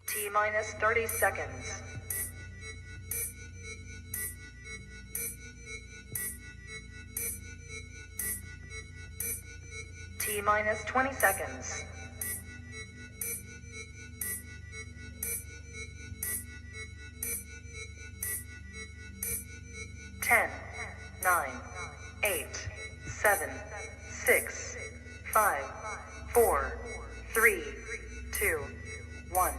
T minus 30 seconds. T minus 20 seconds. 10, 9, 8, 7, 6, 5, 4, 3, 2, 1.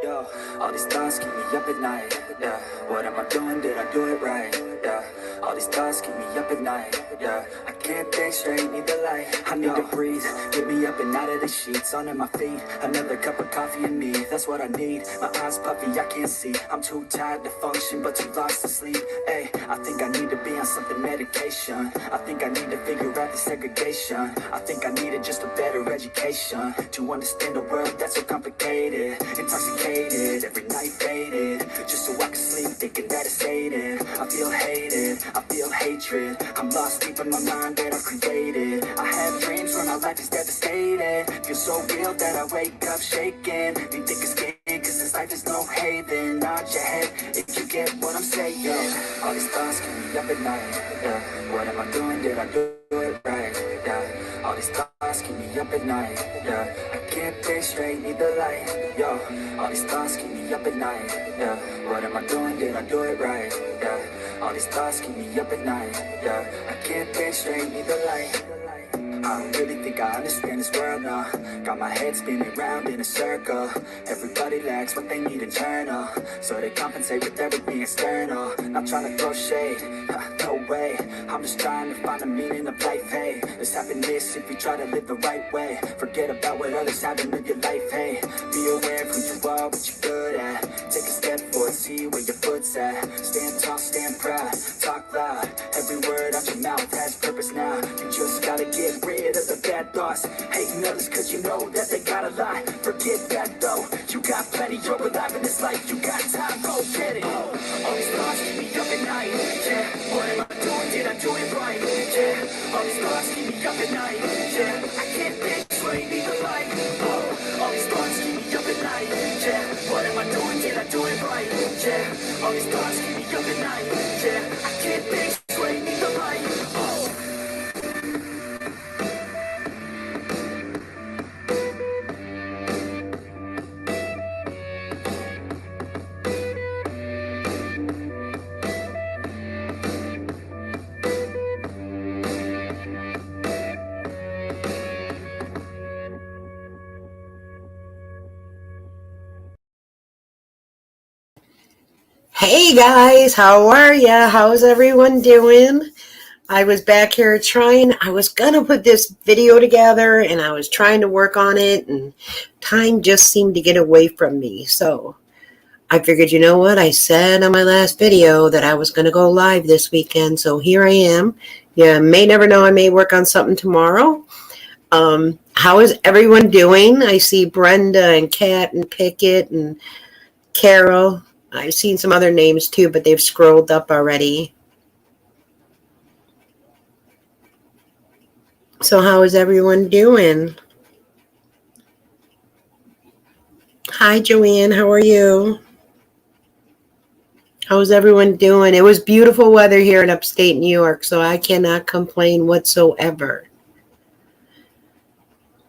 Yo, all these thoughts keep me up at night, yeah. What am I doing? Did I do it right? Yeah, all these thoughts keep me up at night, yeah. I can't think straight, need the light. I need to breathe, get me up and out of the sheets, under my feet. Another cup of coffee and me, that's what I need. My eyes puffy, I can't see. I'm too tired to function, but too lost to sleep. Hey, I think I need to be on something medication. I think I need to figure out the segregation. I think I needed just a better education to understand a world that's so complicated. Intoxicated, every night faded, just so I can sleep thinking that it's sated. I feel hated, I feel hatred. I'm lost deep in my mind that I've created. I have dreams where my life is devastated. Feel so real that I wake up shaking. You think it's good, cause this life is no haven. Nod your head if you get what I'm saying. All these thoughts keep me up at night, yeah. What am I doing? Did I do it right? Yeah, all these thoughts keep me up at night, yeah. I can't think straight, need the light, yo. All these thoughts keep me up at night, yeah. What am I doing? Did I do it right? Yeah, all these thoughts keep me up at night, yeah. I can't think straight, need the light. I don't really think I understand this world now. Got my head spinning round in a circle. Everybody lacks what they need internal, so they compensate with everything external. Not trying to throw shade, no way. I'm just trying to find the meaning of life, hey. There's happiness if you try to live the right way. Forget about what others have and live your life, hey. Be aware of who you are, what you're good at. Take a step forward, see where your foot's at. Stand tall, stand proud, talk loud. Every word out your mouth has purpose now. You just gotta get rid of the bad thoughts. Hating others cause you know that they got a lie. Forget that though, you got plenty. You're alive in this life, you got time, go get it. All these thoughts keep me up at night, yeah. What am I doing? Did I do it right? Yeah, all these thoughts keep me up at night, yeah. I can't think straight, need the light. All these thoughts keep me up at night, yeah. What am I doing? Did I do it right? Yeah, all these thoughts keep me up at night, yeah. I can't think straight, need the light. Hey guys, how are ya? How's everyone doing? I was back here I was gonna put this video together and I was trying to work on it and time just seemed to get away from me. So I figured, you know what? I said on my last video that I was gonna go live this weekend. So here I am. You may never know, I may work on something tomorrow. How is everyone doing? I see Brenda and Kat and Pickett and Carol. I've seen some other names too, but they've scrolled up already. So how is everyone doing? Hi, Joanne. How are you? How's everyone doing? It was beautiful weather here in upstate New York, so I cannot complain whatsoever.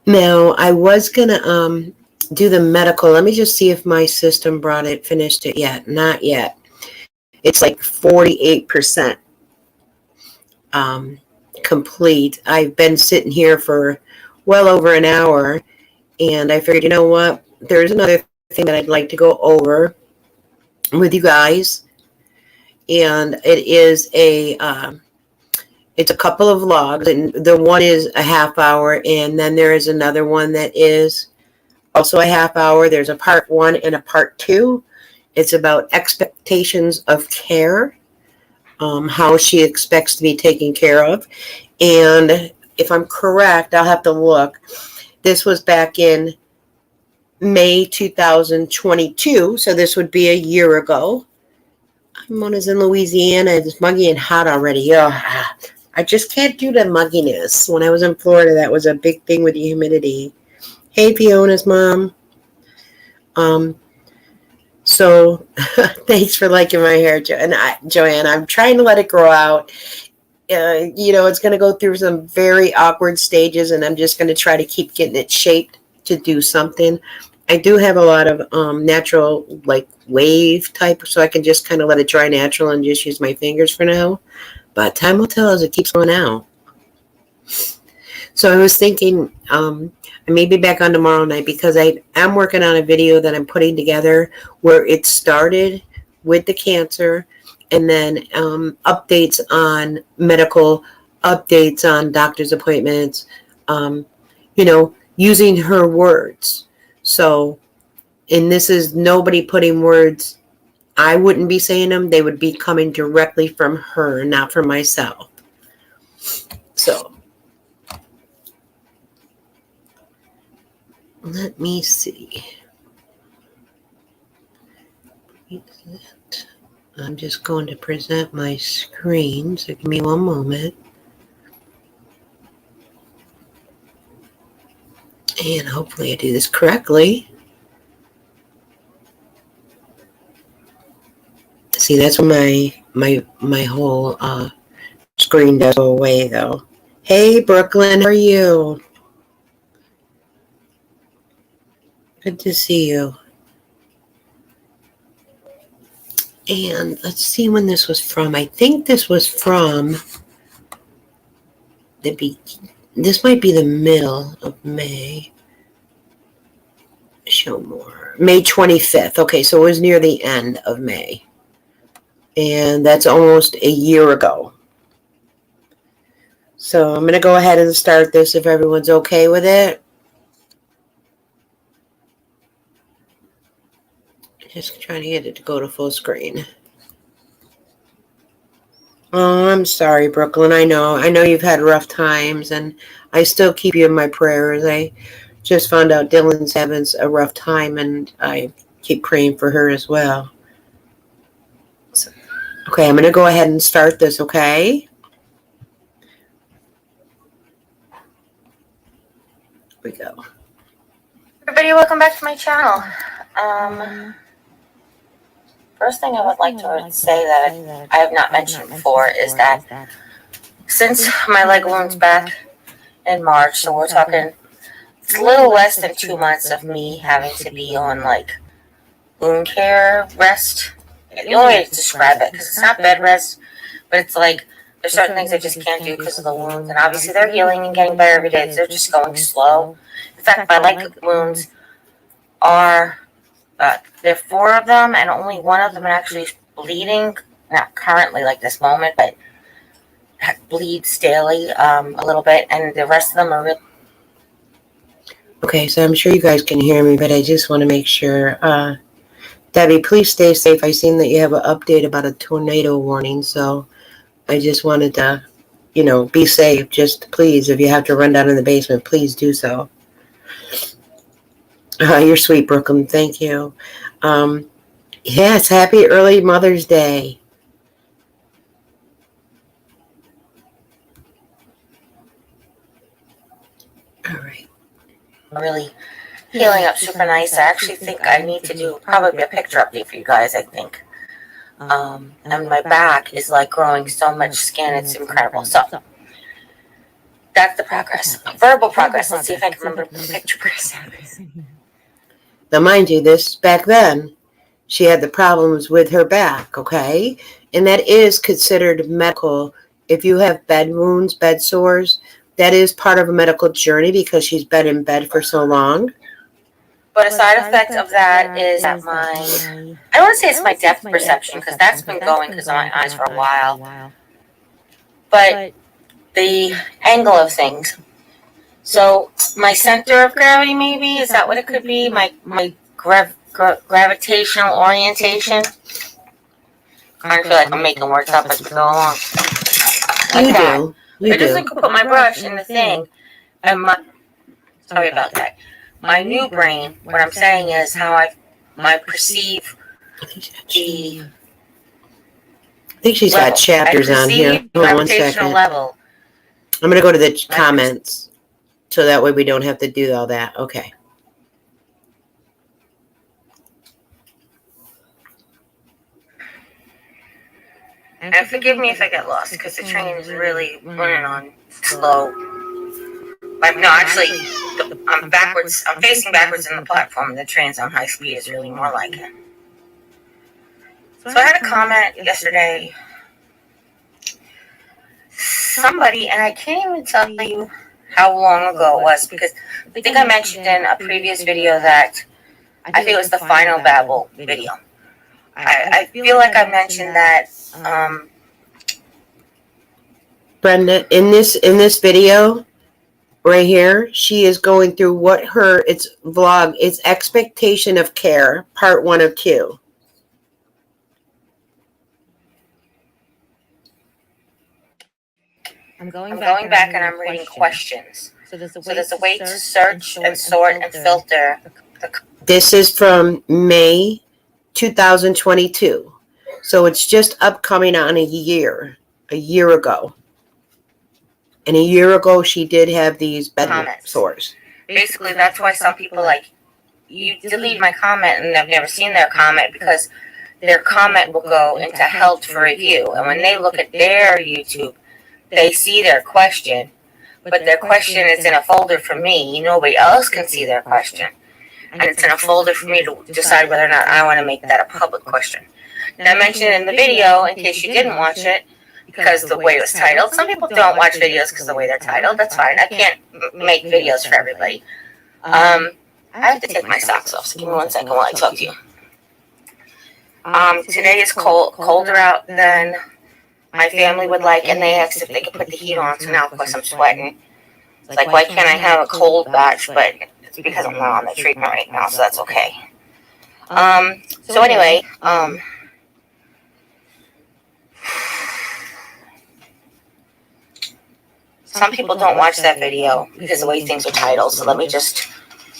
Now, I was going to do the medical. Let me just see if my system finished it yet. Not yet. It's like 48% complete. I've been sitting here for well over an hour, and I figured, you know what? There's another thing that I'd like to go over with you guys, and it is it's a couple of logs, and the one is a half hour, and then there is another one that is also a half hour. There's a part 1 and a part 2. It's about expectations of care, how she expects to be taken care of. And if I'm correct, I'll have to look. This was back in May 2022, so this would be a year ago. Mona's in Louisiana. It's muggy and hot already. I just can't do the mugginess. When I was in Florida, that was a big thing with the humidity. Hey, Fiona's mom. So thanks for liking my hair, Joanne. I'm trying to let it grow out. It's going to go through some very awkward stages, and I'm just going to try to keep getting it shaped to do something. I do have a lot of natural, like, wave type, so I can just kind of let it dry natural and just use my fingers for now. But time will tell as it keeps going out. So I was thinking I may be back on tomorrow night because I am working on a video that I'm putting together where it started with the cancer and then updates on medical, updates on doctor's appointments, using her words. So, and this is nobody putting words. I wouldn't be saying them. They would be coming directly from her, not from myself. So, let me see. I'm just going to present my screen, so give me one moment. And hopefully I do this correctly. See, that's when my whole screen does go away, though. Hey, Brooklyn, how are you? Good to see you. And let's see when this was from. I think this was from this might be the middle of May. Show more. May 25th. Okay, so it was near the end of May. And that's almost a year ago. So I'm going to go ahead and start this if everyone's okay with it. Just trying to get it to go to full screen. Oh, I'm sorry, Brooklyn. I know you've had rough times, and I still keep you in my prayers. I just found out Dylan's having a rough time, and I keep praying for her as well. So, okay, I'm going to go ahead and start this, okay? Here we go. Everybody, welcome back to my channel. First thing I would like to say that I have not mentioned before is that since my leg wound's back in March, so we're talking, it's a little less than 2 months of me having to be on, like, wound care rest. The only way to describe it, because it's not bed rest, but it's like, there's certain things I just can't do because of the wounds, and obviously they're healing and getting better every day, so they're just going slow. In fact, my leg wounds are... there are 4 of them, and only one of them actually bleeding. Not currently, like this moment, but bleeds daily a little bit, and the rest of them are really... Okay, so I'm sure you guys can hear me, but I just want to make sure. Debbie, please stay safe. I've seen that you have an update about a tornado warning, so I just wanted to, be safe. Just please, if you have to run down in the basement, please do so. You're sweet, Brooklyn. Thank you. Yes, happy early Mother's Day. All right. Really healing up super nice. I actually think I need to do probably a picture update for you guys, I think. And my back is like growing so much skin. It's incredible. So that's the progress. Verbal progress. Let's see if I can remember picture progress. Now, mind you, this back then, she had the problems with her back, okay? And that is considered medical. If you have bed wounds, bed sores, that is part of a medical journey because she's been in bed for so long. But a side effect of that is that I don't want to say it's my depth perception because that's been going because of my eyes for a while. But the angle of things. So my center of gravity, maybe, is that what it could be? My gravitational orientation. I feel like I'm making words up as we go along. Like You that. do. You I just do. like to put my brush in the thing, and sorry about that. My new brain, what I'm saying is how I perceive the I think she's got chapters on here. Hold on one gravitational second. level I'm going to go to the comments so that way we don't have to do all that. Okay. And forgive me if I get lost, because the train is really running on slow. Like, no, actually, I'm backwards. I'm facing backwards in the platform, and the train's on high speed is really more like it. So I had a comment yesterday. Somebody, and I can't even tell you how long ago it was, because I think I mentioned in a previous video that I think it was the final Babel video. I feel like I mentioned that. Brenda, in this video right here, she is going through what it's vlog, it's expectation of care, part 1 of 2. I'm going back and I'm reading questions. So there's a way to search and sort and filter. This is from May 2022. So it's just upcoming on a year ago. And a year ago, she did have these bedroom sores. Basically, that's why some people, like, you delete my comment and I've never seen their comment, because their comment will go into held for review. And when they look at their YouTube, they see their question, but their question is in a folder for me. Nobody else can see their question. And it's in a folder for me to decide whether or not I want to make that a public question. And I mentioned it in the video, in case you didn't watch it, because the way it was titled. Some people don't watch videos because of the way they're titled. That's fine. I can't make videos for everybody. I have to take my socks off, so give me 1 second while I talk to you. Today is colder out than my family would like, and they asked if they could put the heat on, so now, of course, I'm sweating. It's like, why can't I have a cold batch? But it's because I'm not on the treatment right now, so that's okay. So anyway, some people don't watch that video because of the way things are titled, so let me just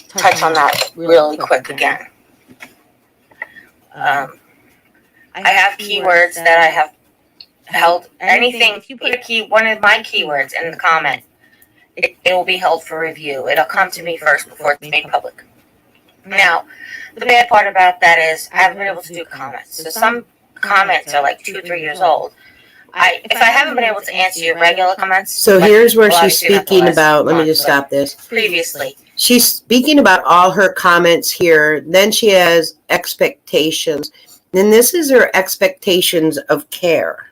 touch on that really quick again. I have keywords that I have held. Anything, if you put one of my keywords in the comment, it will be held for review. It'll come to me first before it's made public. Now, the bad part about that is I haven't been able to do comments. So some comments are like 2 or 3 years old. If I haven't been able to answer your regular comments. So here's where she's speaking about, let me just stop this. Previously. She's speaking about all her comments here. Then she has expectations. Then this is her expectations of care.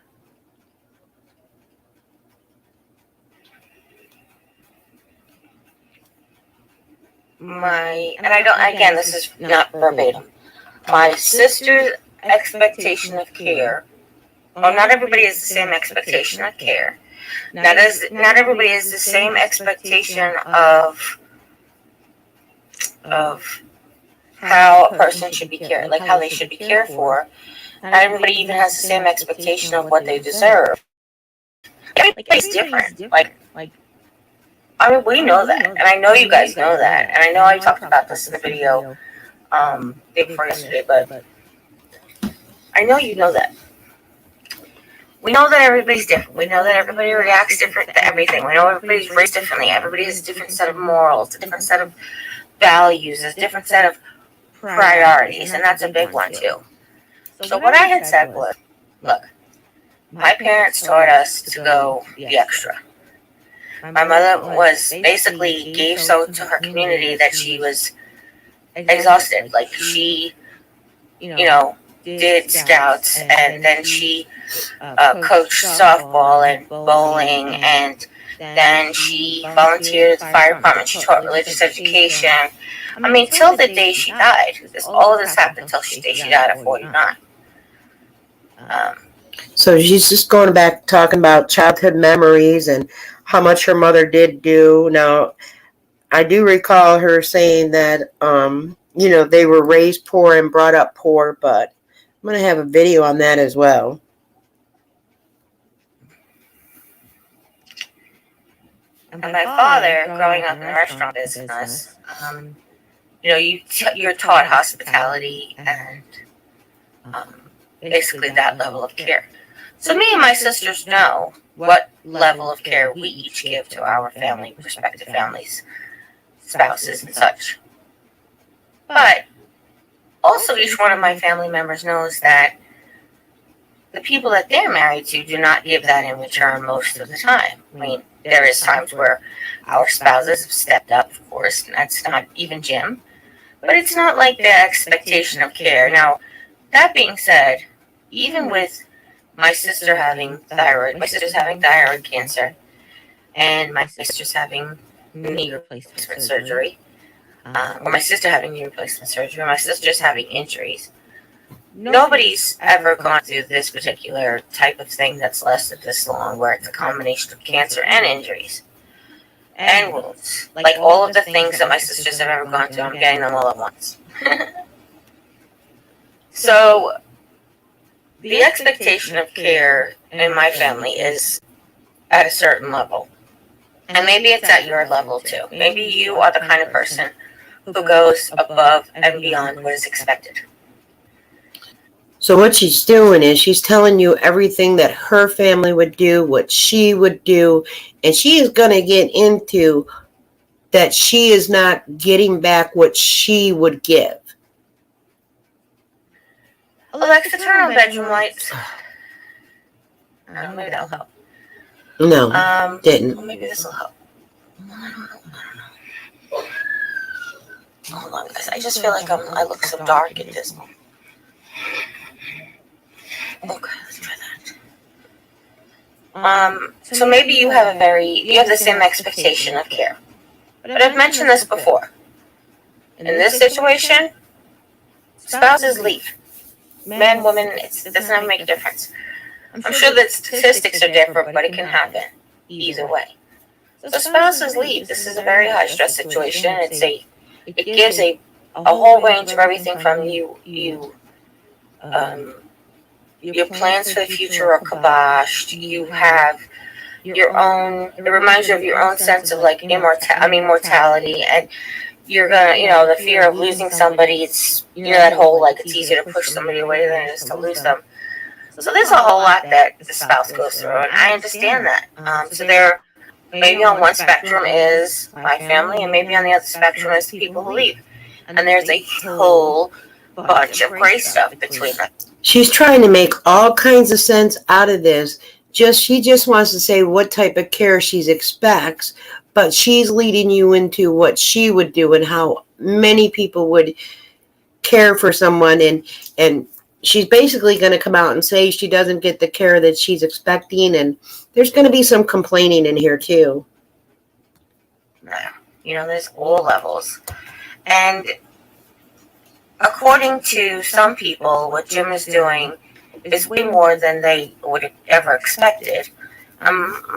Again, this is not verbatim. My sister's expectation of care. Well, not everybody has the same expectation of care. Not everybody has the same expectation of how a person should be cared, like how they should be cared for. Not everybody even has the same expectation of what they deserve. Everybody's different. I mean, we know that, and I know you guys know that, and I know I talked about this in the video day before yesterday, but I know you know that. We know that everybody's different. We know that everybody reacts different to everything. We know everybody's raised differently. Everybody has a different set of morals, a different set of values, a different set of priorities, and that's a big one too. So what I had said was, look, my parents taught us to go the extra. My mother was basically gave so to her community that she was exhausted. Like she, did scouts, and then she coached softball and bowling, and then she volunteered at the fire department. She taught religious education. I mean, till the day she died. All of this happened till the day she died at 49. So she's just going back talking about childhood memories and how much her mother did do. Now, I do recall her saying that, they were raised poor and brought up poor, but I'm going to have a video on that as well. And my father, growing up in the restaurant business, you're taught hospitality and basically that level of care. So me and my sisters know what level of care we each give to our family, prospective families, spouses, and such. But also, each one of my family members knows that the people that they're married to do not give that in return most of the time. I mean, there is times where our spouses have stepped up, of course, and that's not even Jim. But it's not like the expectation of care. Now, that being said, even with my sister's having thyroid cancer, and my sister's having knee replacement surgery, or my sister having knee replacement surgery, or my sister's having injuries. Nobody's ever gone through this particular type of thing that's lasted this long, where it's a combination of cancer and injuries and wounds. Like all of the things that my sisters have ever gone through, I'm getting them all at once. So, the expectation of care in my family is at a certain level. And maybe it's at your level too. Maybe you are the kind of person who goes above and beyond what is expected. So what she's doing is she's telling you everything that her family would do, what she would do, and she is going to get into that she is not getting back what she would give. Alexa, turn on bedroom lights. Maybe that'll help. No, didn't. Well, maybe this will help. I don't know. Hold on, guys. I just feel like I look so dark and dismal. Okay, let's try that. So maybe you have the same expectation of care. But I've mentioned this before. In this situation, spouses leave. Men, women, it doesn't make a difference. I'm sure that statistics are different, but it can happen either way. So spouses leave. This is a very high stress situation. It gives a whole range of everything from your plans for the future are kiboshed. You have your own. It reminds you of your own sense of like mortality, and you're gonna, the fear of losing somebody. It's that whole like it's easier to push somebody away than it is to lose them. So there's a whole lot that the spouse goes through, and I understand that. So there, maybe on one spectrum is my family, and maybe on the other spectrum is the people who leave, and there's a whole bunch of gray stuff between them. She's trying to make all kinds of sense out of this. She just wants to say what type of care she expects, but she's leading you into what she would do and how many people would care for someone, and she's basically going to come out and say she doesn't get the care that she's expecting, and there's going to be some complaining in here too. There's all levels, and according to some people, what Jim is doing is way more than they would have ever expected.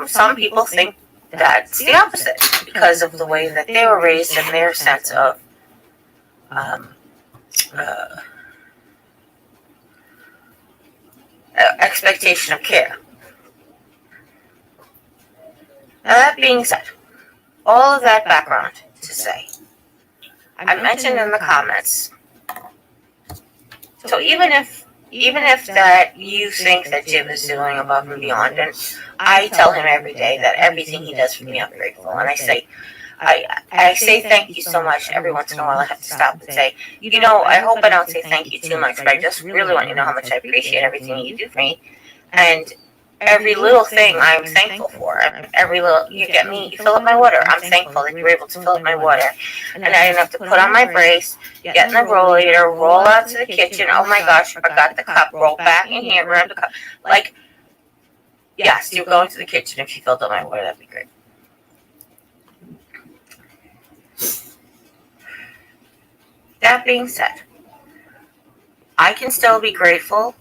Some people think that's the opposite because of the way that they were raised and their sense of expectation of care. Now, that being said, all of that background to say, I mentioned in the comments. So even if that you think that Jim is doing above and beyond, and I tell him every day that everything he does for me, I'm grateful, and I say thank you so much. Every once in a while I have to stop and say, I hope I don't say thank you too much, but I just really want you to know how much I appreciate everything you do for me, and every little thing I'm thankful for. Every little, you fill up my water. I'm thankful that you were able to fill up my water, and I didn't have to put on my brace, get in the rollator, roll out to the kitchen. Oh my gosh, forgot the cup. Roll back in here, grab the cup. Like, yes, you're going to the kitchen if you filled up my water. That'd be great. That being said, I can still be grateful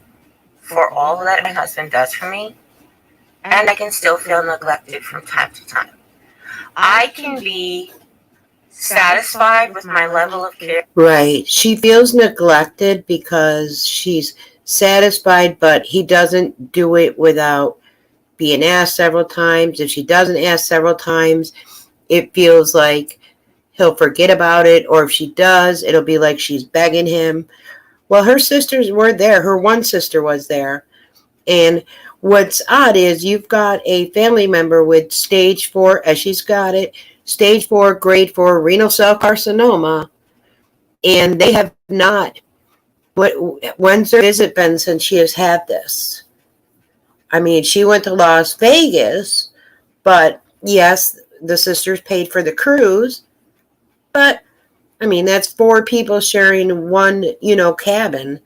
for all that my husband does for me, and I can still feel neglected from time to time. I can be satisfied with my level of care. Right. She feels neglected because she's satisfied, but he doesn't do it without being asked several times. If she doesn't ask several times, it feels like he'll forget about it, or if she does, it'll be like she's begging him. Well, her sisters were there. Her one sister was there. And what's odd is you've got a family member with stage 4, as she's got it, stage 4, grade 4 renal cell carcinoma, and they have not. When's her visit been since she has had this? I mean, she went to Las Vegas, but yes, the sisters paid for the cruise, but I mean, that's 4 people sharing one, cabin.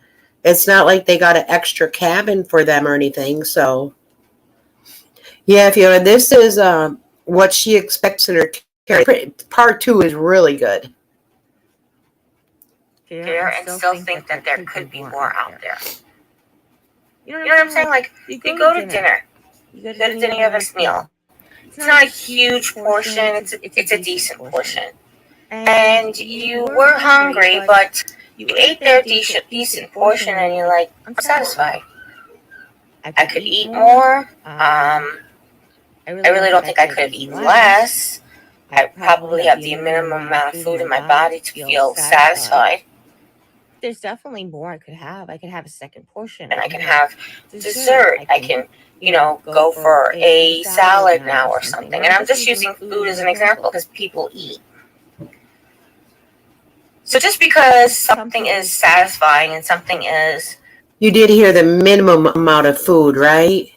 It's not like they got an extra cabin for them or anything. So, yeah, this is what she expects in her care. Part 2 is really good. Fear and still think that there could be more out there. You know what I'm saying? Like, you go to dinner. You go to dinner, you have a meal. It's not a huge portion. It's a decent portion. And you were hungry, but you ate their decent portion, and you're like, I'm satisfied. I could eat more. I really don't think I could have eaten less. I probably have the minimum amount of food in my body to feel satisfied. There's definitely more I could have. I could have a second portion. And I can have dessert. I can, go for a salad now or something. And I'm just using food as an example because people eat. So just because something is satisfying and something is... You did hear the minimum amount of food, right?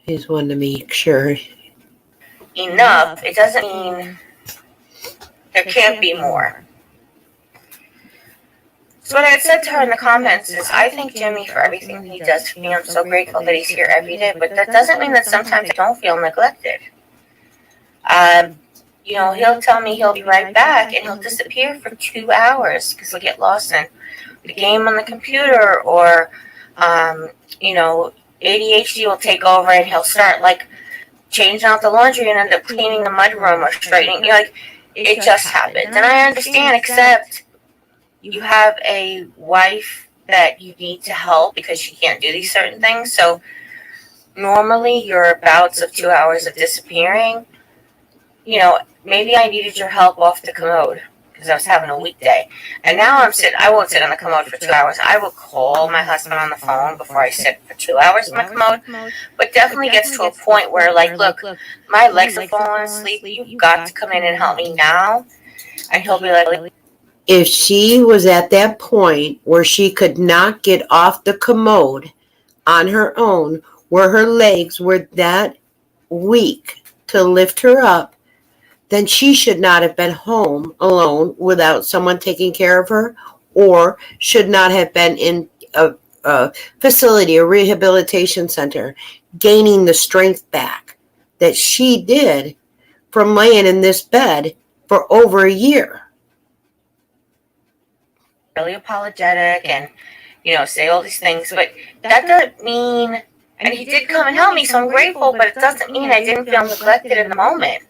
Just wanted to make sure. Enough, it doesn't mean there can't be more. So what I had said to her in the comments is, I thank Jimmy for everything he does for me. I'm so grateful that he's here every day, but that doesn't mean that sometimes I don't feel neglected. He'll tell me he'll be right back, and he'll disappear for 2 hours because he'll get lost in the game on the computer, or, ADHD will take over and he'll start, changing out the laundry and end up cleaning the mudroom or straightening. It just happens. And I understand, except you have a wife that you need to help because she can't do these certain things. So normally your bouts of 2 hours of disappearing, maybe I needed your help off the commode because I was having a weekday. And now I won't sit on the commode for 2 hours. I will call my husband on the phone before I sit for 2 hours on the commode. But definitely gets to a point where, look, my legs are falling asleep. You've got to come in and help me now. And he'll be like... If she was at that point where she could not get off the commode on her own, where her legs were that weak to lift her up, then she should not have been home alone without someone taking care of her, or should not have been in a facility, a rehabilitation center, gaining the strength back that she did from laying in this bed for over a year. Really apologetic and, say all these things, but that doesn't mean, and he did come and help me, so I'm grateful, but it doesn't mean I didn't feel neglected in the moment.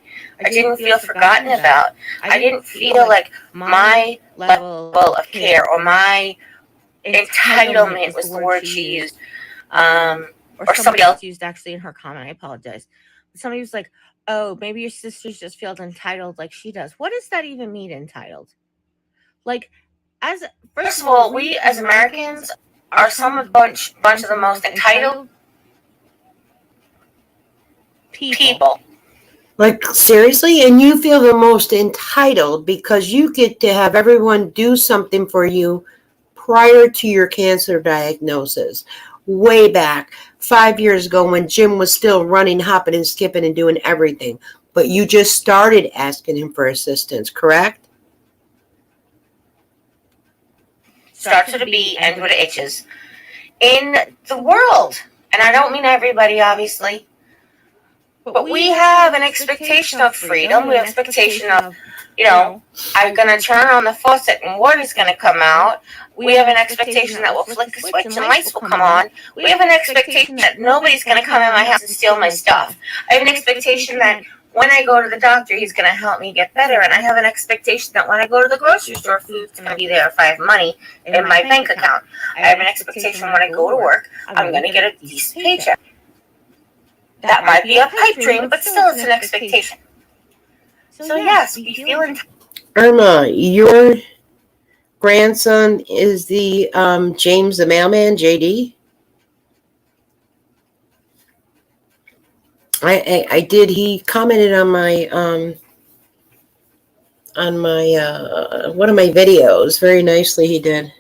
I didn't feel forgotten about. I didn't feel like my level of care or my entitlement was the word she used. Or somebody else used actually in her comment. I apologize. Somebody was like, oh, maybe your sisters just feel entitled like she does. What does that even mean, entitled? First of all, we as Americans are bunch of the most entitled people. Seriously? And you feel the most entitled because you get to have everyone do something for you prior to your cancer diagnosis. Way back 5 years ago when Jim was still running, hopping, and skipping and doing everything. But you just started asking him for assistance, correct? Starts with a B, ends with H's. In the world, and I don't mean everybody, obviously, but we have an expectation of freedom. We have an expectation of, I'm going to turn on the faucet and water's going to come out. We have an expectation that we'll flick a switch and lights will come on. We have an expectation that nobody's going to come in my house and steal my stuff. I have an expectation that when I go to the doctor, he's going to help me get better. And I have an expectation that when I go to the grocery store, food's going to be there if I have money in my bank account. I have an expectation when I go to work, I'm going to get a decent paycheck. That might be a pipe dream, but still it's an expectation. So yes, we feel entitled. Irma, your grandson is the James the mailman, JD. I did. He commented on my one of my videos very nicely. He did.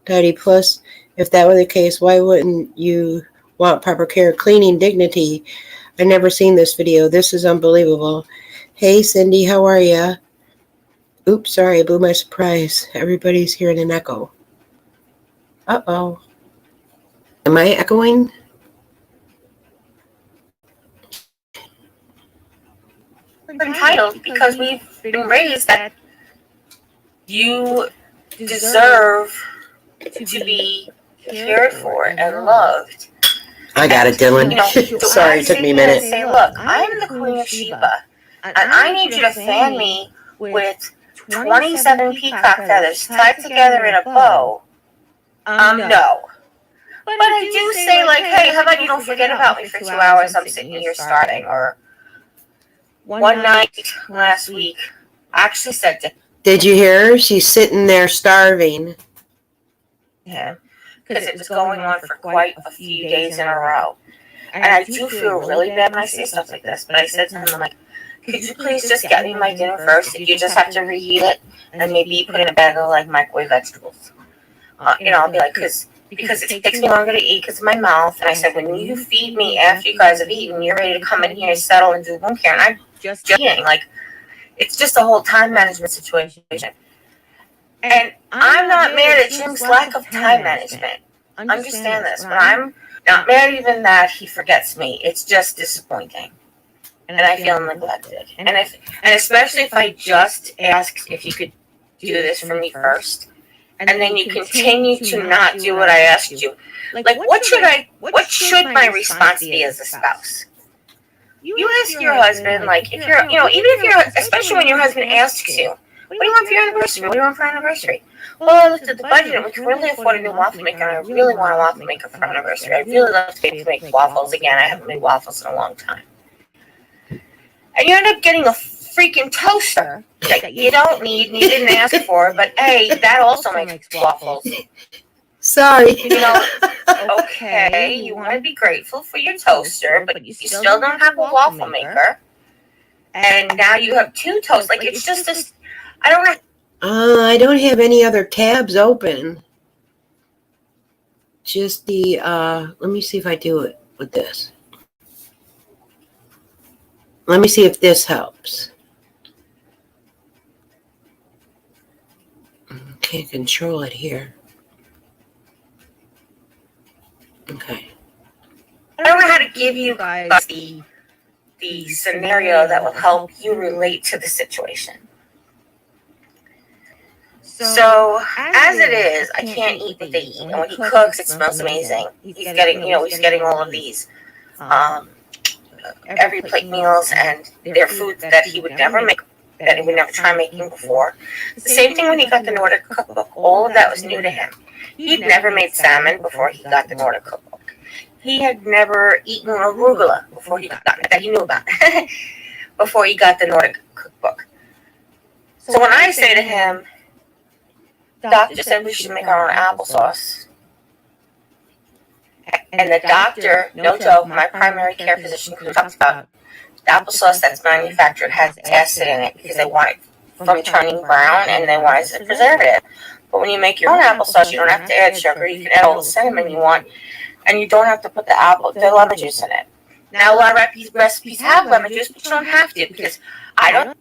Daddy plus, if that were the case, why wouldn't you want proper care, cleaning, dignity? I've never seen this video. This is unbelievable. Hey Cindy, how are ya? Oops, sorry, I blew my surprise. Everybody's hearing an echo. Uh-oh. Am I echoing? Entitled because we've been raised that you deserve to be cared for and loved. I got it, Dylan. Sorry, it took me a minute. Say, look, I'm the Queen of Sheba, and I need you to fan me with 27 peacock feathers tied together in a bow. No. But I do say, like, hey, how about you don't forget about me for 2 hours? I'm sitting here starving. Or one night last week, I actually said to Did you hear her? She's sitting there starving. him, because it was going on for quite a few days in a row. And I do feel really bad when I say stuff like this, but I said to him, I'm like, could you please just get me my dinner first? You just have to reheat it and maybe put in a bag of like microwave vegetables. I'll be like, because it takes me longer to eat because of my mouth. And I said, when you feed me after you guys have eaten, you're ready to come in here and settle and do wound care. And I'm just eating. Like, it's just a whole time management situation. And I'm not mad at Jim's lack of time management. Understand this, but I'm not mad even that he forgets me. It's just disappointing. And I feel neglected. And especially if I just asked if you could do this for me first, and then you continue to not do what I asked you. Like, what should my response be as a spouse? You ask your husband, like, if you're, even if you're, especially when your husband asks you, what do you want for your anniversary? What do you want for your anniversary? Well, I looked at the budget and we can really afford a new waffle maker, and I really want a waffle maker for our anniversary. I'd really love to be able to make waffles again. I haven't made waffles in a long time. And you end up getting a freaking toaster that you don't need and you didn't ask for, but hey, that also makes waffles. Sorry. Okay, you want to be grateful for your toaster, but you still don't have a waffle maker. And now you have two toasts. Like, it's just this, I don't know. I don't have any other tabs open. Just the, let me see if I do it with this. Let me see if this helps. Can't control it here. Okay. I don't know how to give you guys the scenario that will help you relate to the situation. So, as it is, I can't eat what they eat. And when he cooks, it smells amazing. He's getting all of these every plate meals, and they're foods that he would never make, that he would never try making before. The same thing when he got the Nordic cookbook. All of that was new to him. He'd never made salmon before he got the Nordic cookbook. He had never eaten arugula before he got it, that he knew about before he got the Nordic cookbook. So when I say to him, doctor said we should make our own applesauce. And the doctor, no joke, my primary care physician who talks about the applesauce that's manufactured has acid in it because they want it from turning brown and they want it as a preservative. But when you make your own applesauce, you don't have to add sugar. You can add all the cinnamon you want, and you don't have to put the lemon juice in it. Now, a lot of recipes have lemon juice, but you don't have to because I don't.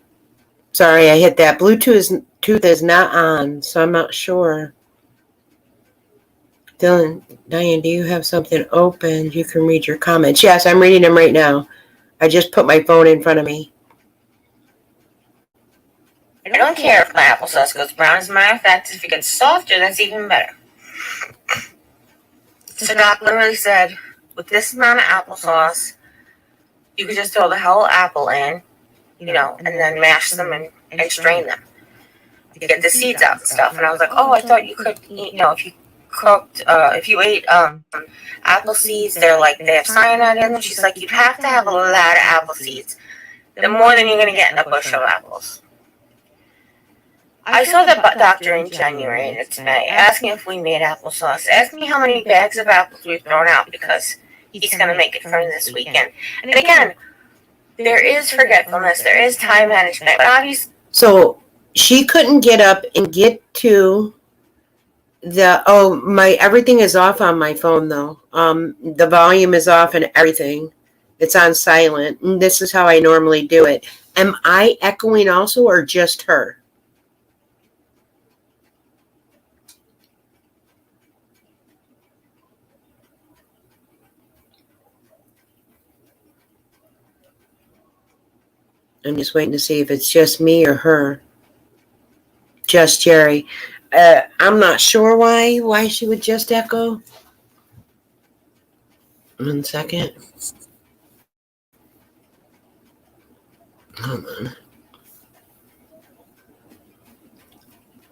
Sorry, I hit that. Bluetooth is not on, so I'm not sure. Dylan, Diane, do you have something open? You can read your comments. Yes, I'm reading them right now. I just put my phone in front of me. I don't care if my applesauce goes brown. As a matter of fact, if it gets softer, that's even better. So Doc literally said, with this amount of applesauce, you could just throw the whole apple in, and then mash them and strain them to get the seeds out and stuff. And I was like, oh, I thought you could, if you ate apple seeds, they have cyanide in them. She's like, you'd have to have a lot of apple seeds. The more than you're going to get in a bushel of apples. I saw the doctor in January, and it's May, asking if we made applesauce. Ask me how many bags of apples we've thrown out because he's going to make it for this weekend. And again, there is forgetfulness, there is time management, but obviously. So she couldn't get up and get to my everything is off on my phone though. The volume is off and everything. It's on silent. And this is how I normally do it. Am I echoing also or just her? I'm just waiting to see if it's just me or her. Just Jeri. I'm not sure why she would just echo. 1 second. Hold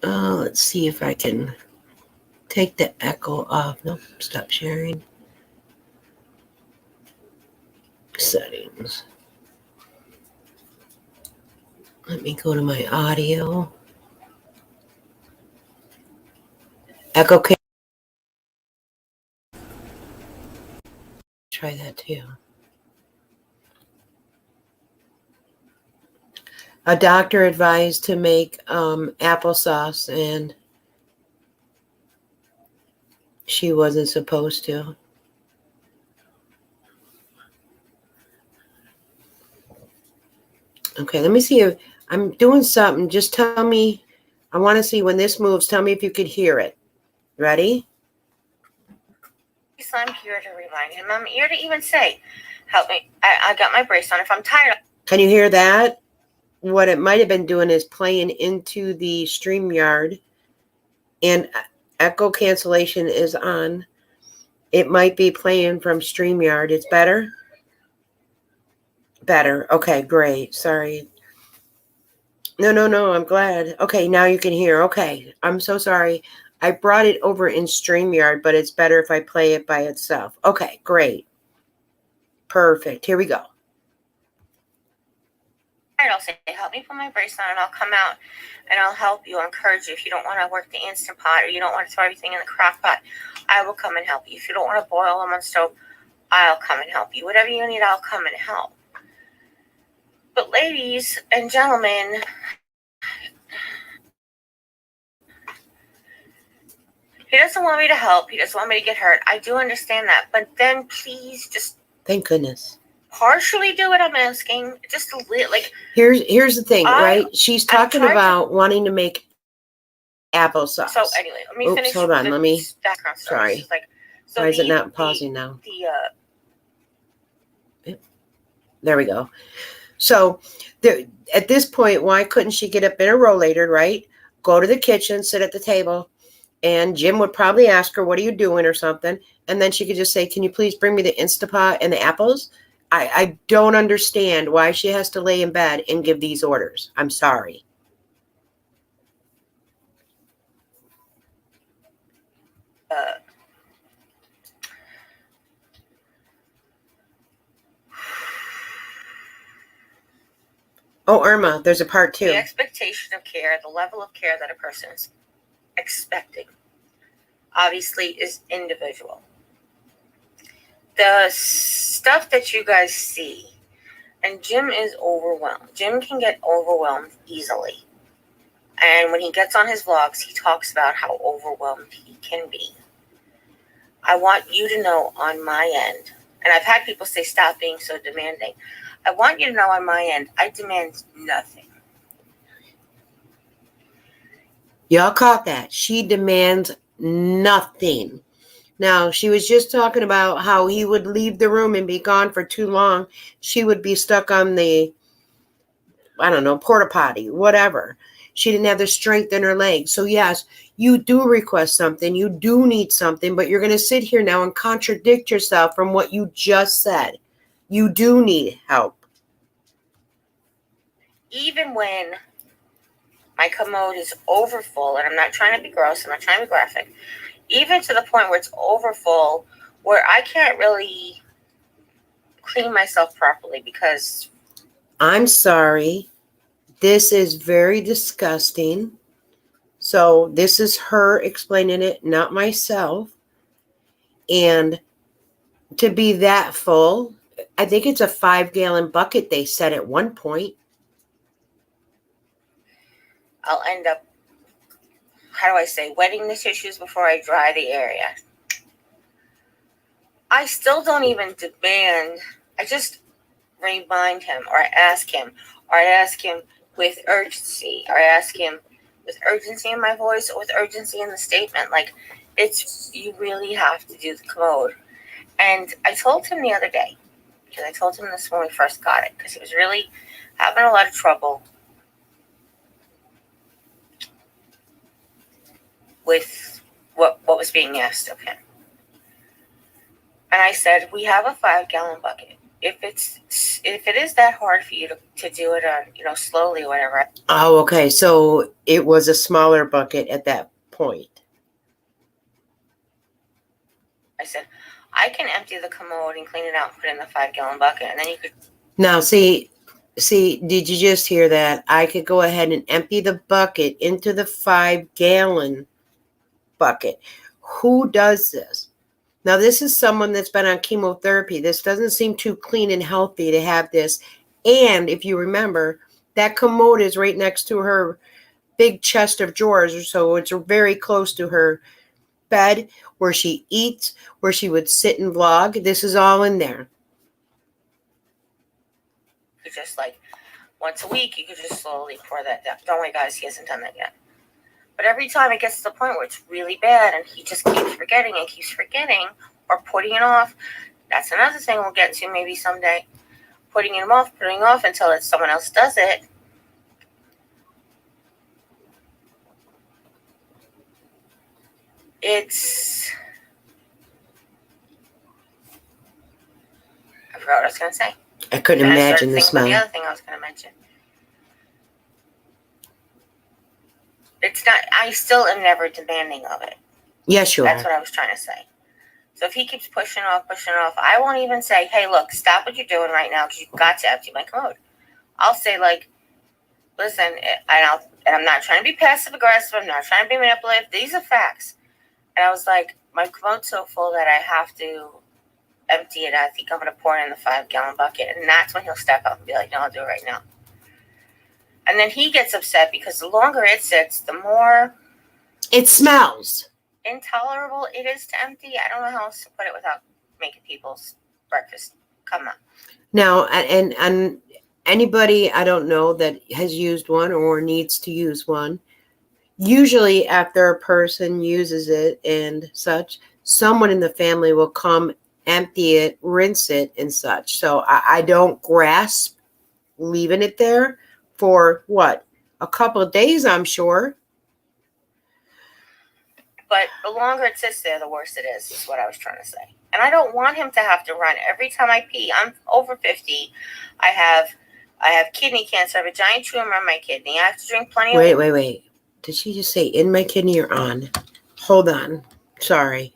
on. Let's see if I can take the echo off. Nope, stop sharing. Settings. Let me go to my audio. Echo. Try that too. A doctor advised to make applesauce, and she wasn't supposed to. Okay, let me see if I'm doing something. Just tell me. I want to see when this moves. Tell me if you could hear it. Ready? I'm here to remind him. I'm here to even say, help me. I got my brace on. If I'm tired. Can you hear that? What it might have been doing is playing into the StreamYard, and echo cancellation is on. It might be playing from StreamYard. It's better? Better. Okay, great. Sorry. No. I'm glad. Okay, now you can hear. Okay, I'm so sorry. I brought it over in StreamYard, but it's better if I play it by itself. Okay, great. Perfect. Here we go. I'll say, help me put my brace on, and I'll come out and I'll help you, encourage you. If you don't want to work the Instant Pot or you don't want to throw everything in the crock pot, I will come and help you. If you don't want to boil them on the stove, I'll come and help you. Whatever you need, I'll come and help. But ladies and gentlemen, he doesn't want me to help. He doesn't want me to get hurt. I do understand that. But then please just... Thank goodness. Partially do what I'm asking. Just a little, like... Here's the thing, right? She's talking about wanting to make applesauce. So anyway, let me finish. Hold on. Let me... Sorry. So why is it not pausing now? There we go. So at this point, why couldn't she get up in a rollator, right? Go to the kitchen, sit at the table, and Jim would probably ask her, what are you doing or something? And then she could just say, can you please bring me the Instapot and the apples? I don't understand why she has to lay in bed and give these orders. I'm sorry. Oh, Irma, there's a part 2. The expectation of care, the level of care that a person is expecting, obviously is individual. The stuff that you guys see, and Jim is overwhelmed. Jim can get overwhelmed easily. And when he gets on his vlogs, he talks about how overwhelmed he can be. I want you to know on my end, and I've had people say, stop being so demanding. I want you to know on my end, I demand nothing. Y'all caught that. She demands nothing. Now, she was just talking about how he would leave the room and be gone for too long. She would be stuck on the, I don't know, porta potty, whatever. She didn't have the strength in her legs. So yes, you do request something. You do need something, but you're going to sit here now and contradict yourself from what you just said. You do need help. Even when my commode is overfull, and I'm not trying to be gross, I'm not trying to be graphic, even to the point where it's overfull, where I can't really clean myself properly because... I'm sorry. This is very disgusting. So this is her explaining it, not myself. And to be that full, I think it's a 5-gallon bucket they said at one point. I'll end up, how do I say, wetting the tissues before I dry the area. I still don't even demand. I just remind him, or I ask him with urgency, or I ask him with urgency in my voice, or with urgency in the statement. Like, you really have to do the commode. And I told him the other day, because I told him this when we first got it, because he was really having a lot of trouble with what was being asked of him. And I said, we have a 5-gallon bucket. If it is that hard for you to do it on, slowly or whatever. Oh, okay. So it was a smaller bucket at that point. I said, I can empty the commode and clean it out and put it in the 5-gallon bucket, and then you could. Now, see, did you just hear that? I could go ahead and empty the bucket into the 5-gallon bucket. Who does this? Now, this is someone that's been on chemotherapy. This doesn't seem too clean and healthy to have this. And if you remember, that commode is right next to her big chest of drawers. So it's very close to her bed where she eats, where she would sit and vlog. This is all in there. Just like once a week, you could just slowly pour that down. Don't worry, guys, he hasn't done that yet. But every time it gets to the point where it's really bad and he just keeps forgetting or putting it off, that's another thing we'll get to maybe someday. Putting off until someone else does it. I forgot what I was going to say. I couldn't imagine the smell. The other thing I was going to mention. It's not, I still am never demanding of it. Yes, you are. That's what I was trying to say. So if he keeps pushing off, I won't even say, hey, look, stop what you're doing right now because you've got to empty my commode. I'll say, like, listen, and I'm not trying to be passive aggressive. I'm not trying to be manipulative. These are facts. And I was like, my commode's so full that I have to empty it. I think I'm going to pour it in the 5-gallon bucket. And that's when he'll step up and be like, no, I'll do it right now. And then he gets upset because the longer it sits, the more it smells. Intolerable it is to empty. I don't know how else to put it without making people's breakfast come up. Now, and anybody I don't know that has used one or needs to use one, usually after a person uses it and such, someone in the family will come empty it, rinse it and such. So I don't grasp leaving it there for what? A couple of days, I'm sure. But the longer it sits there, the worse it is what I was trying to say. And I don't want him to have to run every time I pee. I'm over 50. I have kidney cancer. I have a giant tumor in my kidney. I have to drink plenty of... Wait. Did she just say in my kidney or on? Hold on. Sorry.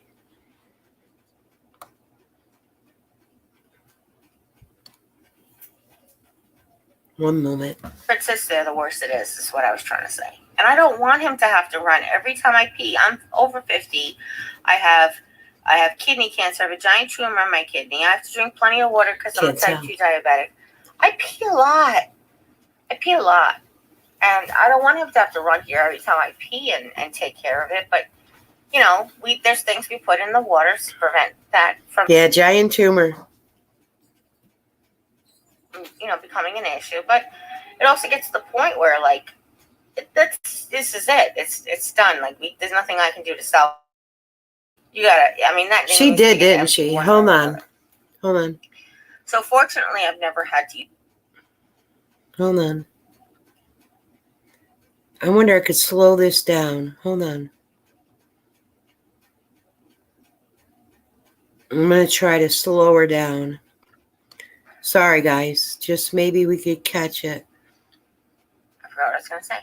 One moment. It sits there, the worse it is what I was trying to say. And I don't want him to have to run every time I pee. I'm over 50. I have kidney cancer. I have a giant tumor in my kidney. I have to drink plenty of water because I'm a type 2 diabetic. I pee a lot. And I don't want him to have to run here every time I pee and take care of it. But, there's things we put in the water to prevent that from... Yeah, giant tumor. Becoming an issue. But it also gets to the point where, like, this is it. It's done. Like, there's nothing I can do to stop. You gotta, that... She did, didn't she? Hold on. So, fortunately, I've never had to... Hold on. I wonder if I could slow this down. Hold on. I'm going to try to slow her down. Sorry, guys. Just maybe we could catch it. I forgot what I was going to say.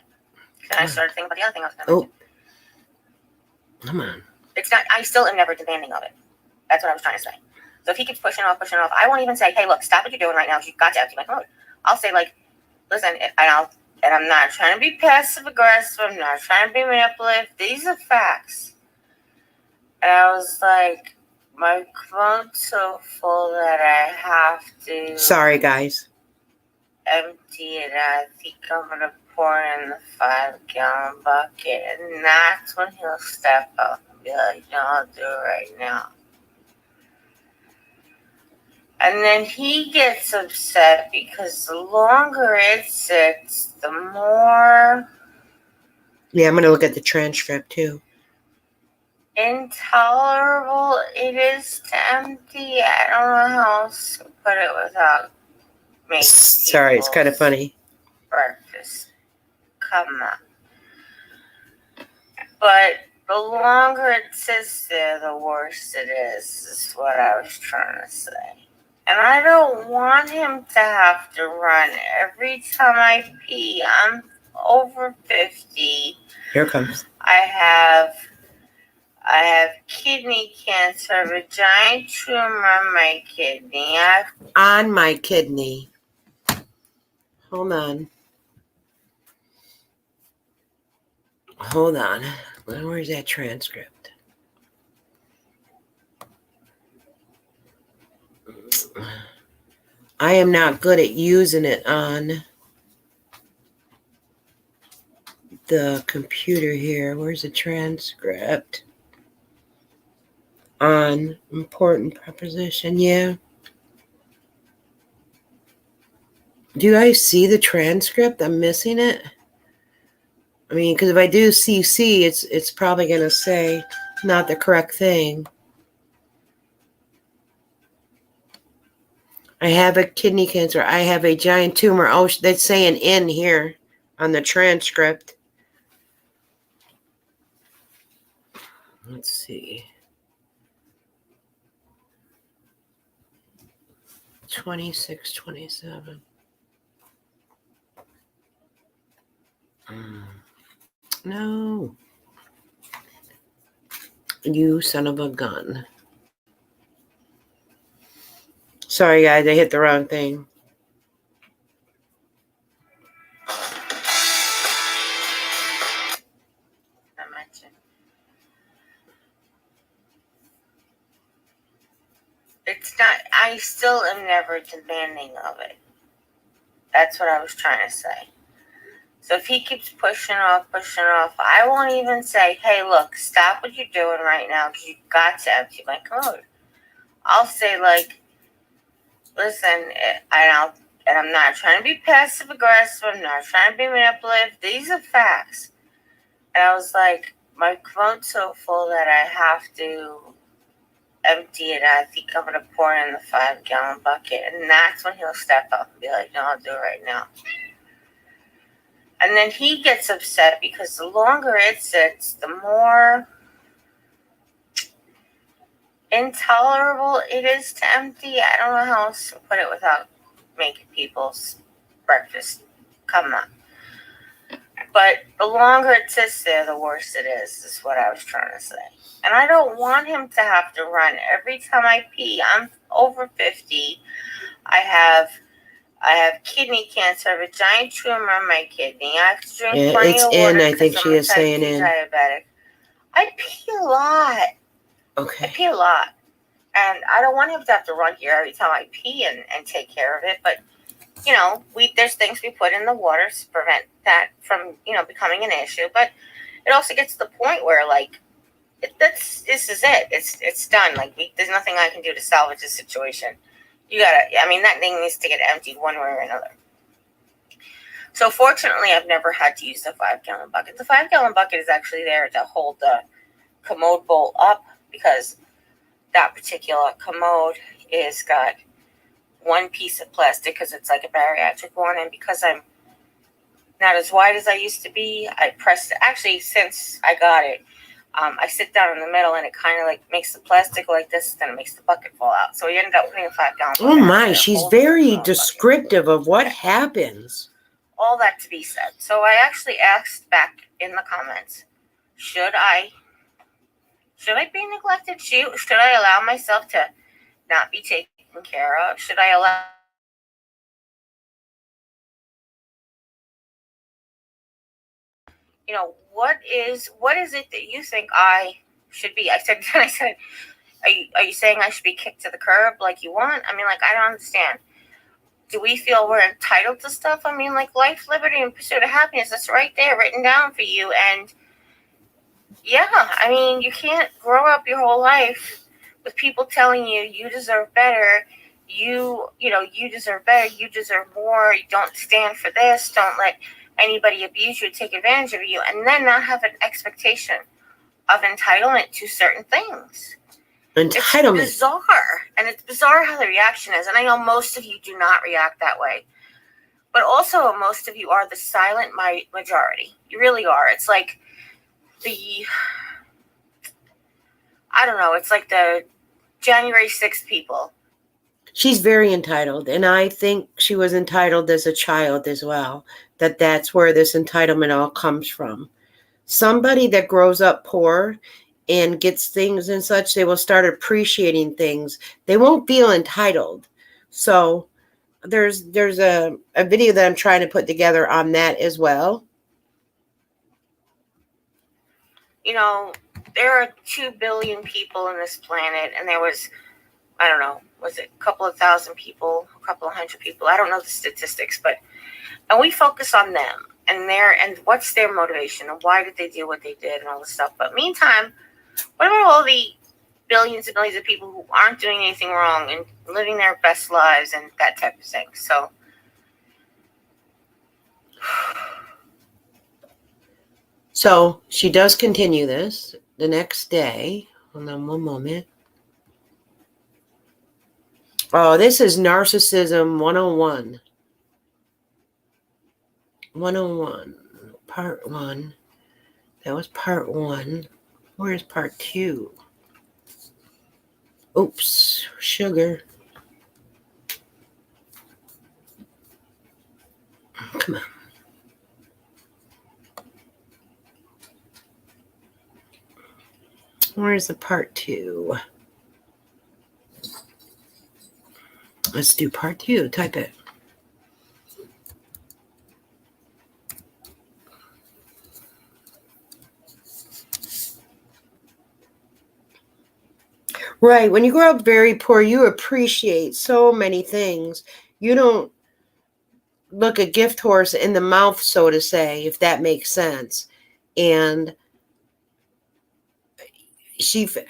Then I started thinking about the other thing I was going to mention. Come on. It's not... I still am never demanding of it. That's what I was trying to say. So if he keeps pushing off, I won't even say, hey, look, stop what you're doing right now. You've got to empty my commode. I'll say, like, listen, and and I'm not trying to be passive aggressive. I'm not trying to be manipulative. These are facts. And I was like, my commode's so full that I have to Sorry, guys. empty it. I think I'm going to pour in the 5-gallon bucket. And that's when he'll step up and be like, no, I'll do it right now. And then he gets upset because the longer it sits, the more Yeah, I'm going to look at the transcript too. intolerable it is to empty. I don't know how else to put it without making Sorry, it's kind of funny. breakfast come up. But the longer it sits there, the worse it is what I was trying to say. And I don't want him to have to run every time I pee. I'm over 50. Here it comes. I have kidney cancer, I have a giant tumor on my kidney. On my kidney. Hold on. Where's that transcript? I am not good at using it on the computer here. Where's the transcript? On important preposition, yeah. Do I see the transcript? I'm missing it. I mean, because if I do CC, it's probably going to say not the correct thing. I have a kidney cancer. I have a giant tumor. Oh, that's saying in here on the transcript. Let's see. 2627. No. You son of a gun. Sorry, guys. I hit the wrong thing. It's not, I still am never demanding of it. That's what I was trying to say. So if he keeps pushing off, I won't even say, hey, look, stop what you're doing right now because you've got to empty my commode. I'll say, like, listen, and I'm not trying to be passive aggressive. I'm not trying to be manipulative. These are facts. And I was like, my commode's so full that I have to empty it. I think I'm going to pour in the 5-gallon bucket. And that's when he'll step up and be like, no, I'll do it right now. And then he gets upset because the longer it sits, the more intolerable it is to empty. I don't know how else to put it without making people's breakfast come up. But the longer it sits there, the worse it is what I was trying to say. And I don't want him to have to run every time I pee. I'm over 50. I have kidney cancer. I have a giant tumor on my kidney. I have to drink plenty of water. I think she is saying in. Diabetic. I pee a lot. Okay. I pee a lot. And I don't want him to have to run here every time I pee and take care of it. But, you know, there's things we put in the water to prevent that from, becoming an issue. But it also gets to the point where, like, this is it. It's done. Like, there's nothing I can do to salvage the situation. That thing needs to get emptied one way or another. So fortunately, I've never had to use the 5-gallon bucket. The 5-gallon bucket is actually there to hold the commode bowl up because that particular commode is got one piece of plastic because it's like a bariatric one. And because I'm not as wide as I used to be, I pressed it. Actually, since I got it, I sit down in the middle and it kind of like makes the plastic like this, then it makes the bucket fall out. So we ended up putting a 5-gallon bucket. Oh my, she's very descriptive of what happens. All that to be said. So I actually asked back in the comments, should I be neglected? Should I allow myself to not be taken care of? Should I allow what is it that you think I should be? I said, are you saying I should be kicked to the curb like you want? I mean, like, I don't understand. Do we feel we're entitled to stuff? I mean, like, life, liberty, and pursuit of happiness, that's right there written down for you. And yeah, I mean, you can't grow up your whole life with people telling you deserve better. You deserve better. You deserve more. You don't stand for this. Don't let anybody abuse you, take advantage of you, and then not have an expectation of entitlement to certain things. Entitlement. It's bizarre. And it's bizarre how the reaction is. And I know most of you do not react that way. But also most of you are the silent majority. You really are. It's like I don't know, it's like the January 6th people. She's very entitled, and I think she was entitled as a child as well, that's where this entitlement all comes from. Somebody that grows up poor and gets things and such, they will start appreciating things. They won't feel entitled. So there's a video that I'm trying to put together on that as well. There are 2 billion people on this planet, and there was, I don't know, was it a couple of thousand people, a couple of hundred people? I don't know the statistics, and we focus on them and what's their motivation and why did they do what they did and all this stuff. But meantime, what about all the billions and millions of people who aren't doing anything wrong and living their best lives and that type of thing? So she does continue this the next day. Hold on one moment. Oh, this is Narcissism 101. 101. Part 1. That was part 1. Where's part 2? Oops. Sugar. Come on. Where's the part 2? Let's do part 2. Type it. Right. When you grow up very poor, you appreciate so many things. You don't look a gift horse in the mouth, so to say, if that makes sense. And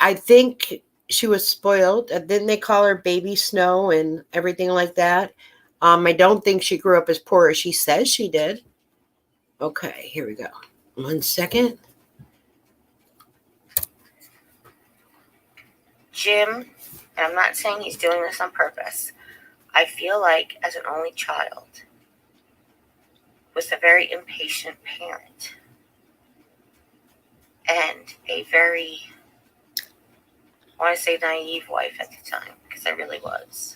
I think she was spoiled. Didn't they call her Baby Snow and everything like that? I don't think she grew up as poor as she says she did. Okay, here we go. 1 second. Jim, and I'm not saying he's doing this on purpose, I feel like as an only child, was a very impatient parent and a very, I want to say, naive wife at the time, because I really was.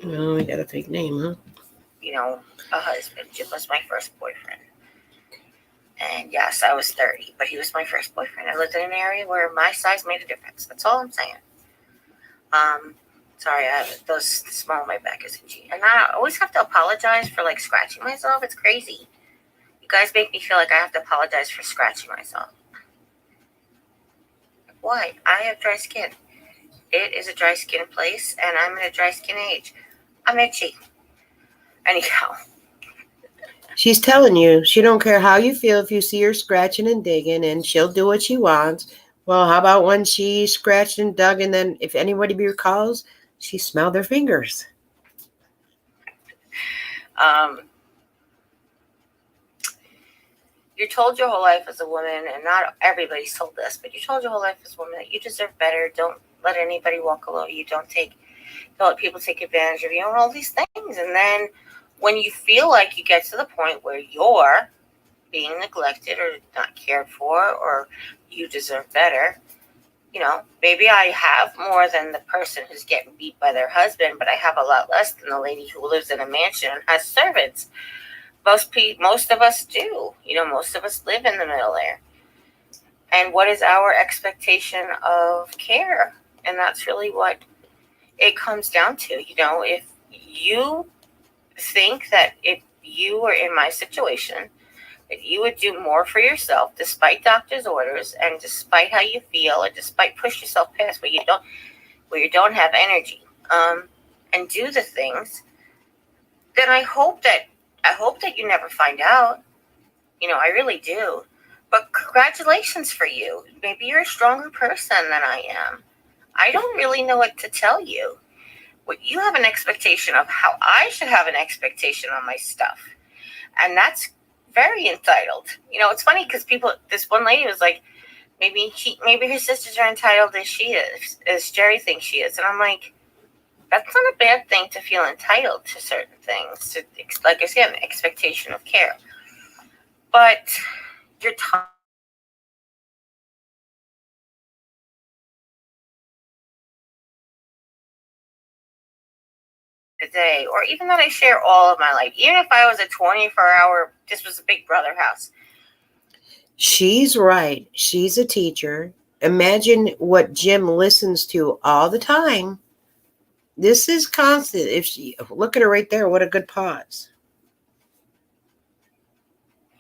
Oh, we got a fake name, huh? A husband. Jim was my first boyfriend. And yes, I was 30, but he was my first boyfriend. I lived in an area where my size made a difference. That's all I'm saying. Sorry, I have those small on my back is itchy. And I always have to apologize for scratching myself. It's crazy. You guys make me feel like I have to apologize for scratching myself. Why? I have dry skin. It is a dry skin place, and I'm in a dry skin age. I'm itchy. Anyhow. She's telling you she don't care how you feel if you see her scratching and digging, and she'll do what she wants. Well, how about when she scratched and dug, and then if anybody recalls, she smelled their fingers? You're told your whole life as a woman, and not everybody's told this, but you're told your whole life as a woman that you deserve better. Don't let anybody walk all over you. Don't let people take advantage of you and all these things. And then when you feel like you get to the point where you're being neglected or not cared for, or you deserve better, maybe I have more than the person who's getting beat by their husband, but I have a lot less than the lady who lives in a mansion and has servants. Most of us do. Most of us live in the middle there. And what is our expectation of care? And that's really what it comes down to. If you think that if you were in my situation, that you would do more for yourself despite doctor's orders and despite how you feel and despite push yourself past where you don't have energy, and do the things, then I hope that you never find out. I really do. But congratulations for you. Maybe you're a stronger person than I am. I don't really know what to tell you. What you have an expectation of how I should have an expectation on my stuff. And that's very entitled. It's funny because this one lady was like, maybe her sisters are entitled as she is, as Jeri thinks she is. And I'm like, that's not a bad thing to feel entitled to certain things. Like I said, an expectation of care. But you're today, or even that I share all of my life, even if I was a 24-hour, this was a Big Brother house. She's right. She's a teacher. Imagine what Jim listens to all the time. This is constant. Look at her right there. What a good pause.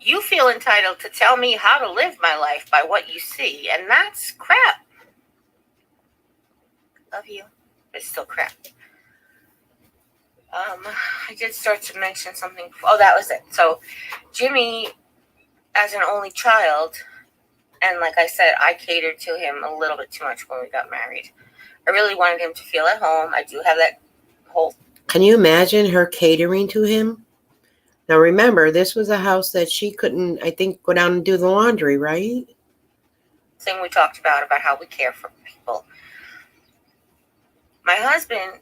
You feel entitled to tell me how to live my life by what you see, and that's crap. Love you, but it's still crap. I did start to mention something. Oh, that was it. So, Jimmy, as an only child, and like I said, I catered to him a little bit too much when we got married. I really wanted him to feel at home. I do have that whole... Can you imagine her catering to him? Now, remember, this was a house that she couldn't, I think, go down and do the laundry, right? Thing we talked about how we care for people. My husband,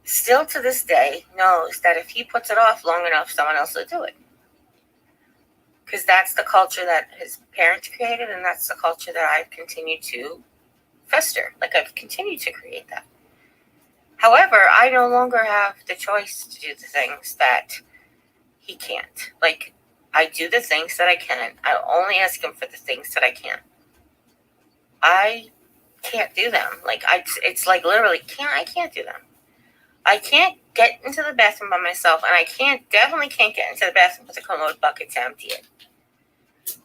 still to this day, knows that if he puts it off long enough, someone else will do it. Because that's the culture that his parents created, and that's the culture that I've continued to fester. Like, I've continued to create that. However, I no longer have the choice to do the things that he can't. Like, I do the things that I can. I only ask him for the things that I can. I can't do them. Like, it's like literally, I can't do them. I can't get into the bathroom by myself, and I definitely can't get into the bathroom with a commode bucket to empty it.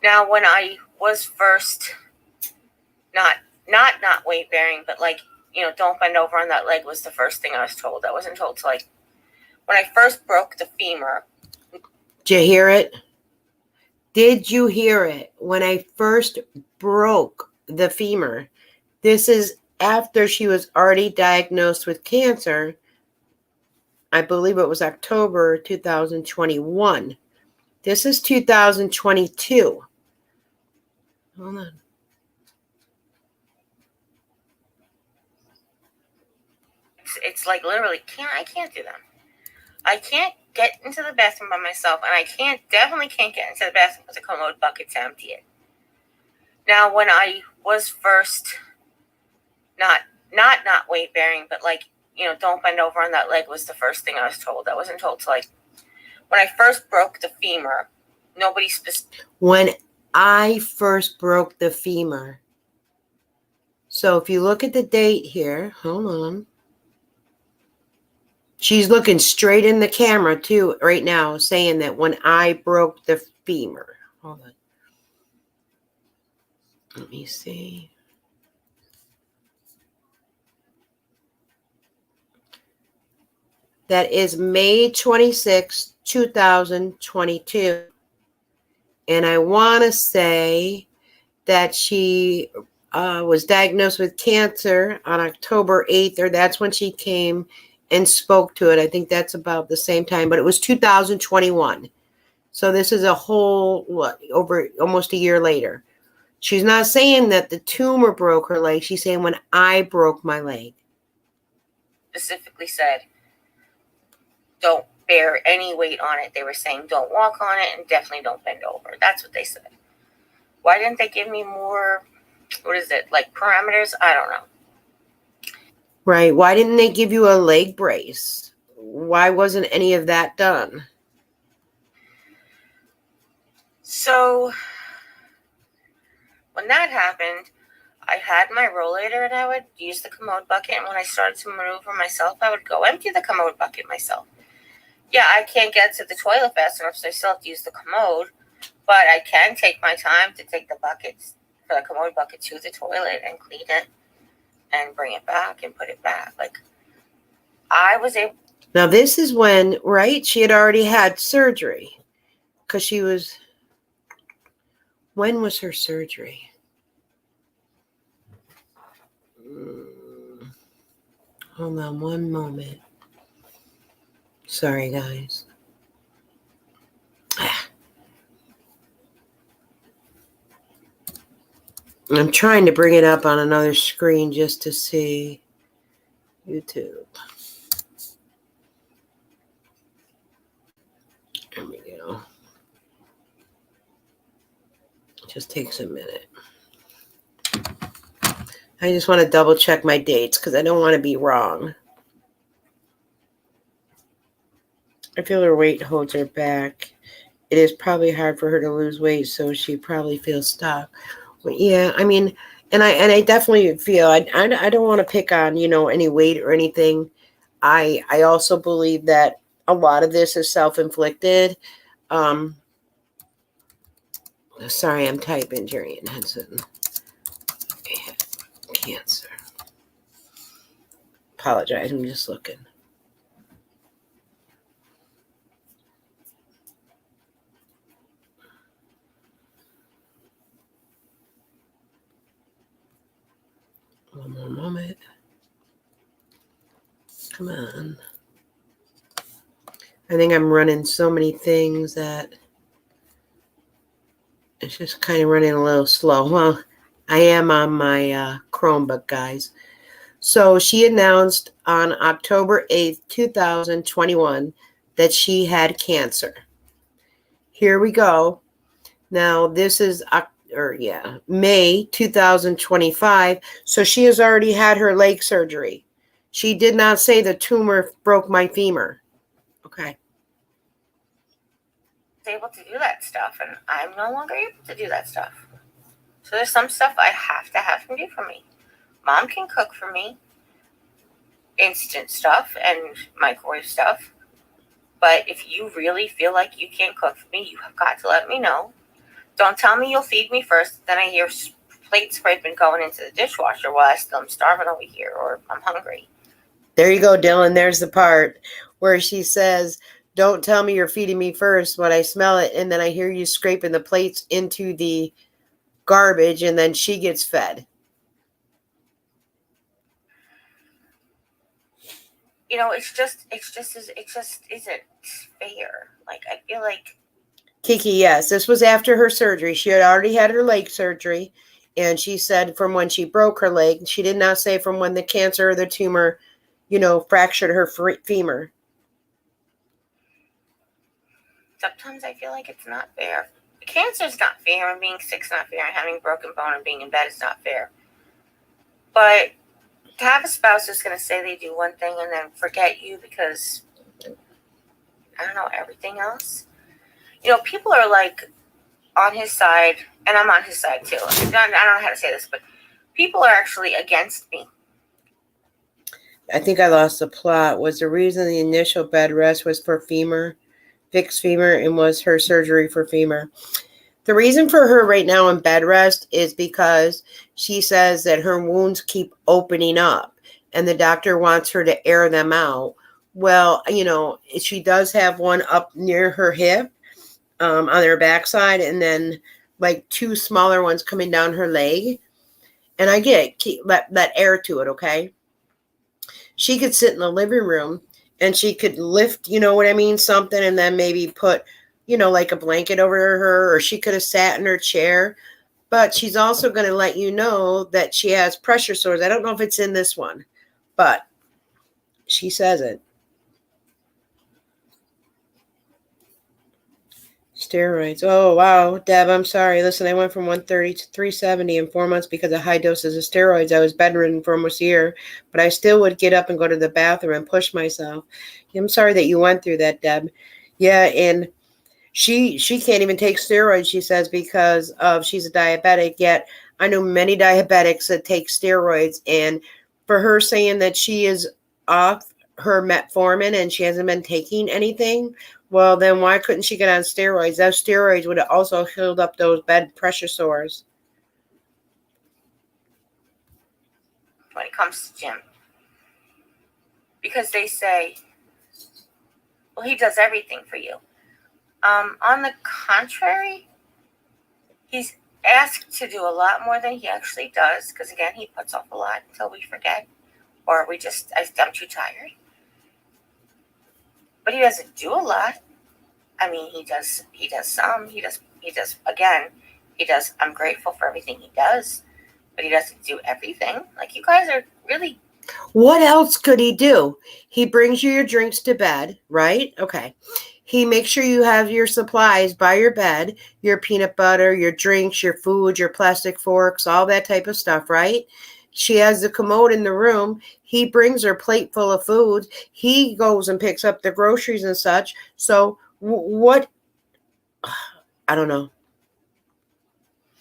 Now, when I was first not weight bearing, but like, don't bend over on that leg was the first thing I was told. I wasn't told to, like, when I first broke the femur. Did you hear it? Did you hear it? When I first broke the femur, this is after she was already diagnosed with cancer. I believe it was October 2021. This is 2022. Hold on. It's like literally, I can't do them. I can't get into the bathroom by myself, and I definitely can't get into the bathroom with a commode bucket to empty it. Now, when I was first not weight bearing, but like, don't bend over on that leg was the first thing I was told. I wasn't told to, like, when I first broke the femur, When I first broke the femur. So if you look at the date here, hold on. She's looking straight in the camera too right now, saying that when I broke the femur. Hold on. Let me see. That is May 26, 2022. And I want to say that she was diagnosed with cancer on October 8th, or that's when she came and spoke to it. I think that's about the same time, but it was 2021. So this is a whole, over almost a year later. She's not saying that the tumor broke her leg. She's saying when I broke my leg. Specifically said, don't bear any weight on it. They were saying don't walk on it and definitely don't bend over. That's what they said. Why didn't they give me more, like parameters? I don't know. Right. Why didn't they give you a leg brace? Why wasn't any of that done? So when that happened, I had my rollator and I would use the commode bucket. And when I started to maneuver myself, I would go empty the commode bucket myself. Yeah, I can't get to the toilet fast enough, so I still have to use the commode. But I can take my time to take the buckets, for the commode bucket, to the toilet and clean it and bring it back and put it back. Like, I was able. Now, this is when, right, she had already had surgery. Because she was, when was her surgery? Hold on one moment. Sorry, guys. I'm trying to bring it up on another screen just to see YouTube. There we go. Just takes a minute. I just want to double check my dates because I don't want to be wrong. I feel her weight holds her back. It is probably hard for her to lose weight, so she probably feels stuck. But yeah, I mean, and I definitely feel I don't want to pick on, any weight or anything. I also believe that a lot of this is self-inflicted. Sorry, I'm typing Jeri Ann Henson. Cancer. Apologize, I'm just looking. One more moment. Come on. I think I'm running so many things that it's just kind of running a little slow. Well, I am on my Chromebook, guys. So she announced on October 8th, 2021, that she had cancer. Here we go. Now, this is May 2025. So she has already had her leg surgery. She did not say the tumor broke my femur. Okay. Able to do that stuff, and I'm no longer able to do that stuff. So there's some stuff I have to have him do for me. Mom can cook for me, instant stuff and microwave stuff. But if you really feel like you can't cook for me, you have got to let me know. Don't tell me you'll feed me first, then I hear plate scraping going into the dishwasher while I still am starving over here, or I'm hungry. There you go, Dylan. There's the part where she says, don't tell me you're feeding me first when I smell it, and then I hear you scraping the plates into the garbage, and then she gets fed. It just isn't fair. Like, I feel like Kiki, yes, this was after her surgery. She had already had her leg surgery, and she said from when she broke her leg. She did not say from when the cancer or the tumor, fractured her femur. Sometimes I feel like it's not fair. Cancer's not fair, and being sick's not fair, and having a broken bone and being in bed is not fair. But to have a spouse who's going to say they do one thing and then forget you because, I don't know, everything else. People are like on his side, and I'm on his side too. I don't know how to say this, but people are actually against me. I think I lost the plot. Was the reason the initial bed rest was for fixed femur, and was her surgery for femur? The reason for her right now in bed rest is because she says that her wounds keep opening up, and the doctor wants her to air them out. Well, she does have one up near her hip, on her backside, and then like two smaller ones coming down her leg. And I get it. Let air to it, okay? She could sit in the living room and she could lift, something, and then maybe put, like a blanket over her, or she could have sat in her chair. But she's also going to let you know that she has pressure sores. I don't know if it's in this one, but she says it. Steroids. Oh, wow. Deb, I'm sorry. Listen, I went from 130 to 370 in 4 months because of high doses of steroids. I was bedridden for almost a year, but I still would get up and go to the bathroom and push myself. I'm sorry that you went through that, Deb. Yeah, and she can't even take steroids, she says, because of she's a diabetic. Yet I know many diabetics that take steroids, and for her saying that she is off her metformin and she hasn't been taking anything, well, then why couldn't she get on steroids? Those steroids would have also healed up those bed pressure sores. When it comes to Jim. Because they say, well, he does everything for you. On the contrary, he's asked to do a lot more than he actually does. Because again, he puts off a lot until we forget. Or I'm too tired. But he doesn't do a lot. I mean, he does some. He does, I'm grateful for everything he does. But he doesn't do everything. Like, you guys are really... What else could he do? He brings you your drinks to bed, right? Okay. He makes sure you have your supplies by your bed, your peanut butter, your drinks, your food, your plastic forks, all that type of stuff, right? She has the commode in the room. He brings her plate full of food. He goes and picks up the groceries and such. So what? I don't know.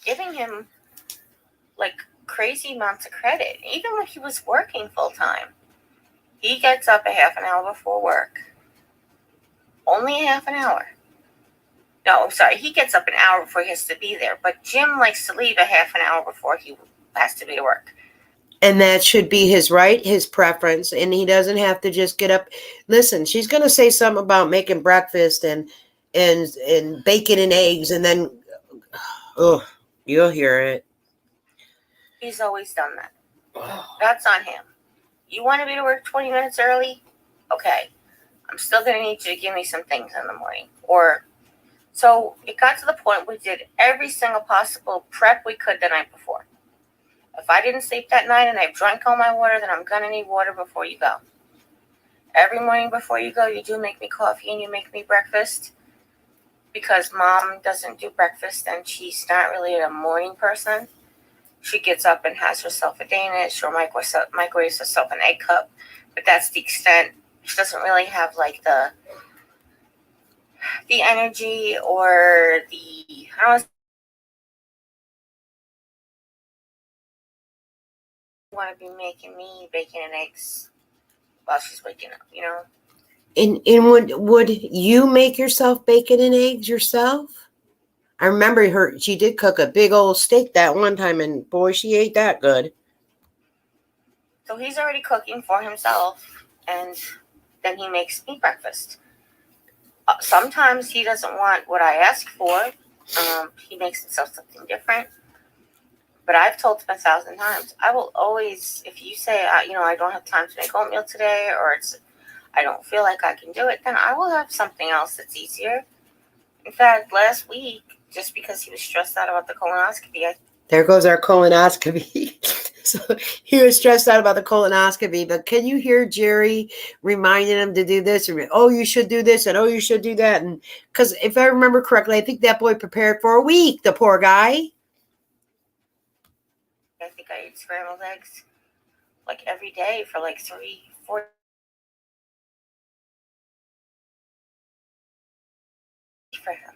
Giving him like crazy amounts of credit, even when he was working full time. He gets up a half an hour before work. Only a half an hour. No, I'm sorry. He gets up an hour before he has to be there. But Jim likes to leave a half an hour before he has to be to work. And that should be his right, his preference. And he doesn't have to just get up. Listen, she's going to say something about making breakfast and bacon and eggs. And then, oh, you'll hear it. He's always done that. That's on him. You want to be to work 20 minutes early? Okay. I'm still going to need you to give me some things in the morning. So it got to the point we did every single possible prep we could the night before. If I didn't sleep that night and I've drank all my water, then I'm going to need water before you go. Every morning before you go, you do make me coffee and you make me breakfast. Because Mom doesn't do breakfast and she's not really a morning person. She gets up and has herself a Danish or microwaves herself an egg cup. But that's the extent. She doesn't really have like the energy or I don't want to be making me bacon and eggs while she's waking up, you know? And would you make yourself bacon and eggs yourself? I remember she did cook a big old steak that one time, and boy, she ate that good. So he's already cooking for himself, and then he makes me breakfast. Sometimes he doesn't want what I ask for. He makes himself something different. But I've told him 1,000 times, I will always, if you say, I don't have time to make oatmeal today, or I don't feel like I can do it, then I will have something else that's easier. In fact, last week, just because he was stressed out about the colonoscopy, there goes our colonoscopy. So he was stressed out about the colonoscopy, but can you hear Jeri reminding him to do this? And, oh, you should do this, and oh, you should do that. And because if I remember correctly, I think that boy prepared for a week, the poor guy. I think I eat scrambled eggs like every day for like 3-4 for him.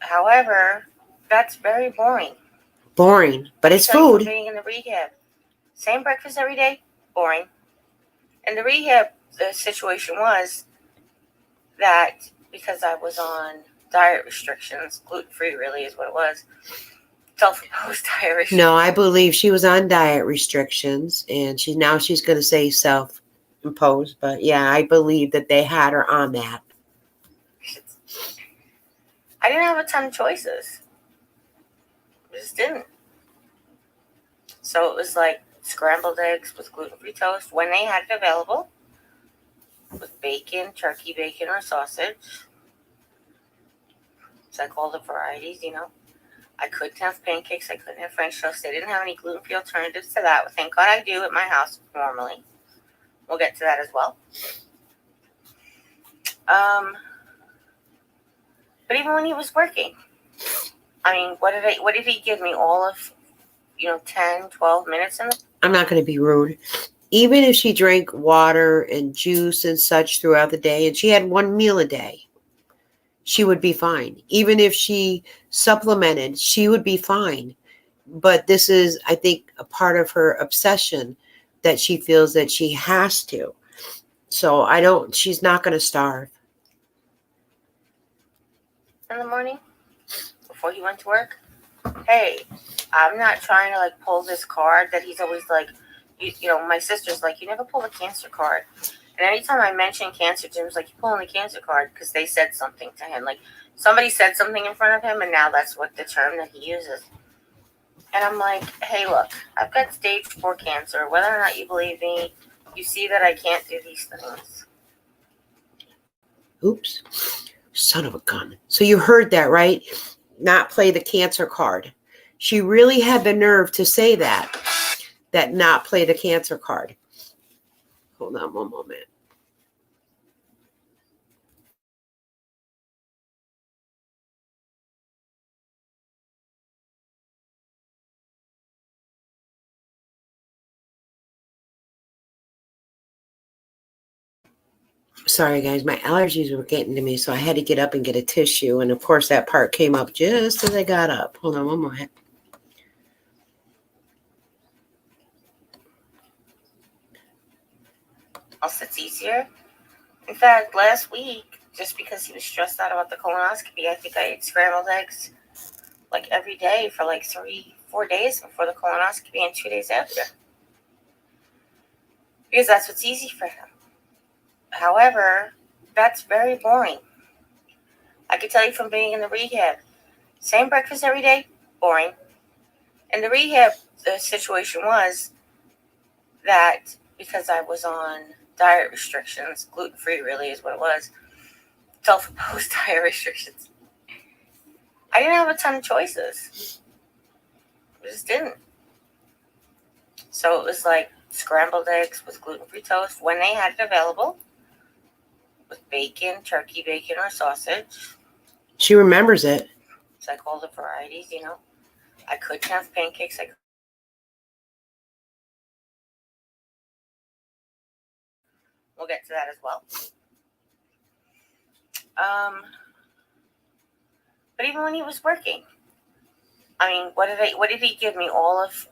However, that's very boring. Boring, but it's food. Being in the rehab, same breakfast every day, boring. And the rehab, the situation was that because I was on diet restrictions, gluten-free really is what it was, self-imposed diet restrictions. No, I believe she was on diet restrictions, and she's going to say self-imposed, but yeah, I believe that they had her on that. I didn't have a ton of choices. I just didn't. So it was like scrambled eggs with gluten-free toast when they had it available, with bacon, turkey bacon, or sausage. It's like all the varieties, you know. I couldn't have pancakes. I couldn't have French toast. They didn't have any gluten-free alternatives to that. Thank God I do at my house normally. We'll get to that as well. But even when he was working, I mean, what did he give me? All of, 10, 12 minutes in the... I'm not going to be rude. Even if she drank water and juice and such throughout the day, and she had one meal a day, she would be fine. Even if she supplemented, she would be fine. But this is, I think, a part of her obsession that she feels that she has to. So she's not going to starve. In the morning, before he went to work, hey, I'm not trying to like pull this card that he's always like, my sister's like, you never pull the cancer card. And anytime I mention cancer, Jim's like, you pulling the cancer card because they said something to him. Like somebody said something in front of him, and now that's what the term that he uses. And I'm like, hey, look, I've got stage 4 cancer. Whether or not you believe me, you see that I can't do these things. Oops. Son of a gun. So you heard that, right? Not play the cancer card. She really had the nerve to say that not play the cancer card. Hold on one moment. Sorry, guys. My allergies were getting to me, so I had to get up and get a tissue. And, of course, that part came up just as I got up. Hold on one moment. Also, it's easier. In fact, last week, just because he was stressed out about the colonoscopy, I think I ate scrambled eggs like every day for like 3-4 days before the colonoscopy and 2 days after. Because that's what's easy for him. However, that's very boring. I can tell you from being in the rehab, same breakfast every day, boring. And the rehab, the situation was that because I was on diet restrictions, gluten-free really is what it was, self-imposed diet restrictions, I didn't have a ton of choices. I just didn't. So it was like scrambled eggs with gluten-free toast when they had it available, with bacon, turkey bacon, or sausage. She remembers it. It's like all the varieties, I couldn't have pancakes. We'll get to that as well. But even when he was working, I mean, what did he give me? All of,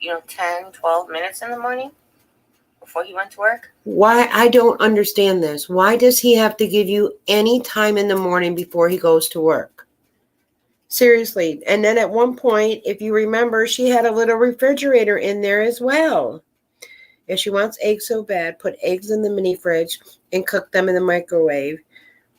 10, 12 minutes in the morning before he went to work? Why? I don't understand this. Why does he have to give you any time in the morning before he goes to work? Seriously. And then at one point, if you remember, she had a little refrigerator in there as well. If she wants eggs so bad, put eggs in the mini fridge and cook them in the microwave.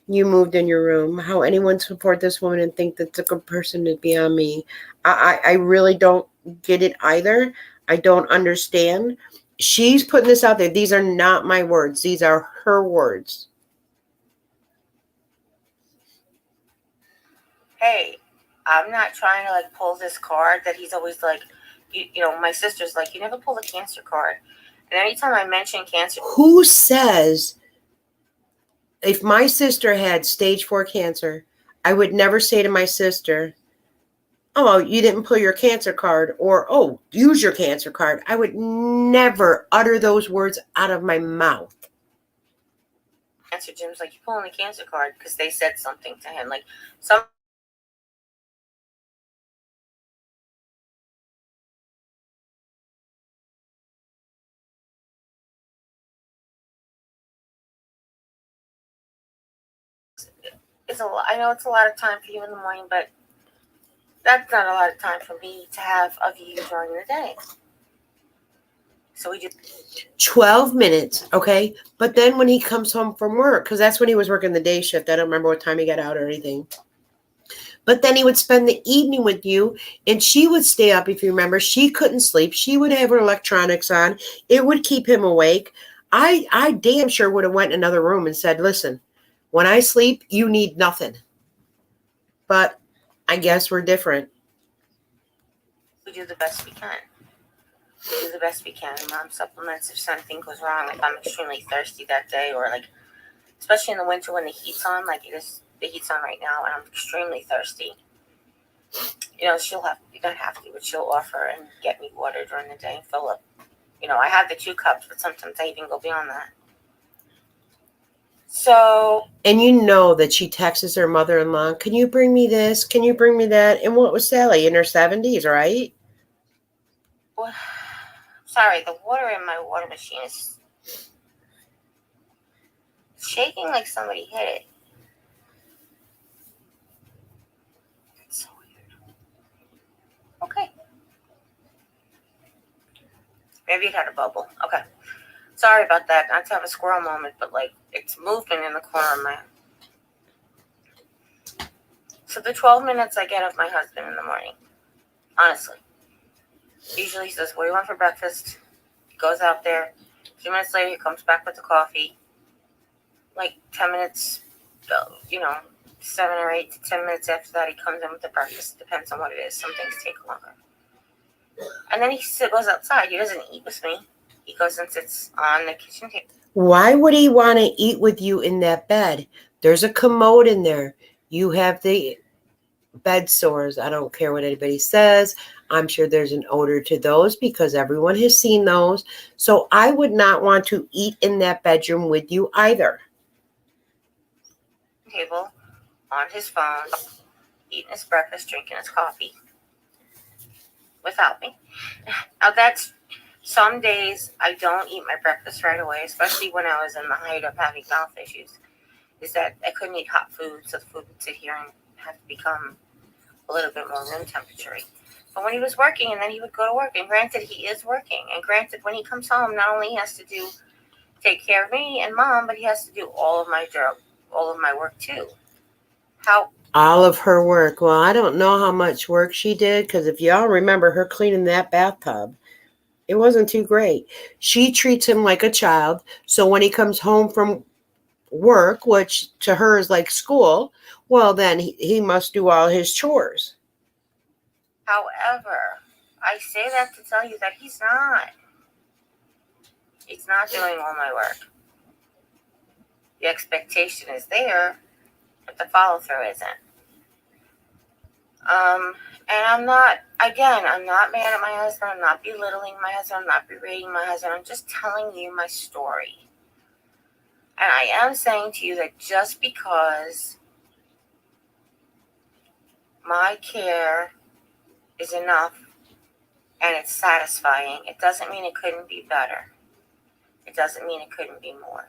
You moved in your room. How anyone support this woman and think that's a good person is beyond me. I really don't get it either. I don't understand. She's putting this out there. These are not my words. These are her words. Hey, I'm not trying to like pull this card that he's always like, my sister's like, you never pull the cancer card. And anytime I mention cancer. Who says if my sister had stage 4 cancer, I would never say to my sister, oh, you didn't pull your cancer card, or, oh, use your cancer card. I would never utter those words out of my mouth. Cancer Jim's like, you pulling the cancer card because they said something to him. Like, some. I know it's a lot of time for you in the morning, but that's not a lot of time for me to have of you during the day. So we do 12 minutes, okay? But then when he comes home from work, because that's when he was working the day shift. I don't remember what time he got out or anything. But then he would spend the evening with you, and she would stay up, if you remember. She couldn't sleep. She would have her electronics on. It would keep him awake. I damn sure would have went in another room and said, listen, when I sleep, you need nothing. But I guess we're different. We do the best we can. We do the best we can. Mom supplements if something goes wrong. If I'm extremely thirsty that day, or like, especially in the winter when the heat's on, like it is, the heat's on right now, and I'm extremely thirsty. She'll have, you don't have to, but she'll offer and get me water during the day and fill up. I have the 2 cups, but sometimes I even go beyond that. So. And you know that she texts her mother-in-law, can you bring me this? Can you bring me that? And what was Sally? In her 70s, right? Well, sorry, the water in my water machine is. shaking like somebody hit it. It's so weird. Okay. Maybe it had a bubble. Okay. Sorry about that. Not to have a squirrel moment, but like it's movement in the corner of my. So the 12 minutes I get of my husband in the morning, honestly. Usually he says, "What do you want for breakfast?" He goes out there. A few minutes later, he comes back with the coffee. Like 10 minutes, 7 or 8 to 10 minutes after that, he comes in with the breakfast. Depends on what it is. Some things take longer. And then he goes outside. He doesn't eat with me. He goes and sits on the kitchen table. Why would he want to eat with you in that bed? There's a commode in there. You have the bed sores. I don't care what anybody says. I'm sure there's an odor to those because everyone has seen those. So I would not want to eat in that bedroom with you either. Table, on his phone, eating his breakfast, drinking his coffee without me. Now that's some days I don't eat my breakfast right away, especially when I was in the height of having mouth issues. Is that I couldn't eat hot food, so the food would sit here and have to become a little bit more room temperature. But when he was working, and then he would go to work, and granted he is working, and granted when he comes home, not only he has to take care of me and mom, but he has to do all of my work too. All of her work. Well, I don't know how much work she did because if y'all remember her cleaning that bathtub, it wasn't too great. She treats him like a child. So when he comes home from work, which to her is like school, well, then he must do all his chores. However, I say that to tell you that he's not. He's not doing all my work. The expectation is there, but the follow-through isn't. And I'm not mad at my husband. I'm not belittling my husband. I'm not berating my husband. I'm just telling you my story. And I am saying to you that just because my care is enough and it's satisfying, it doesn't mean it couldn't be better. It doesn't mean it couldn't be more.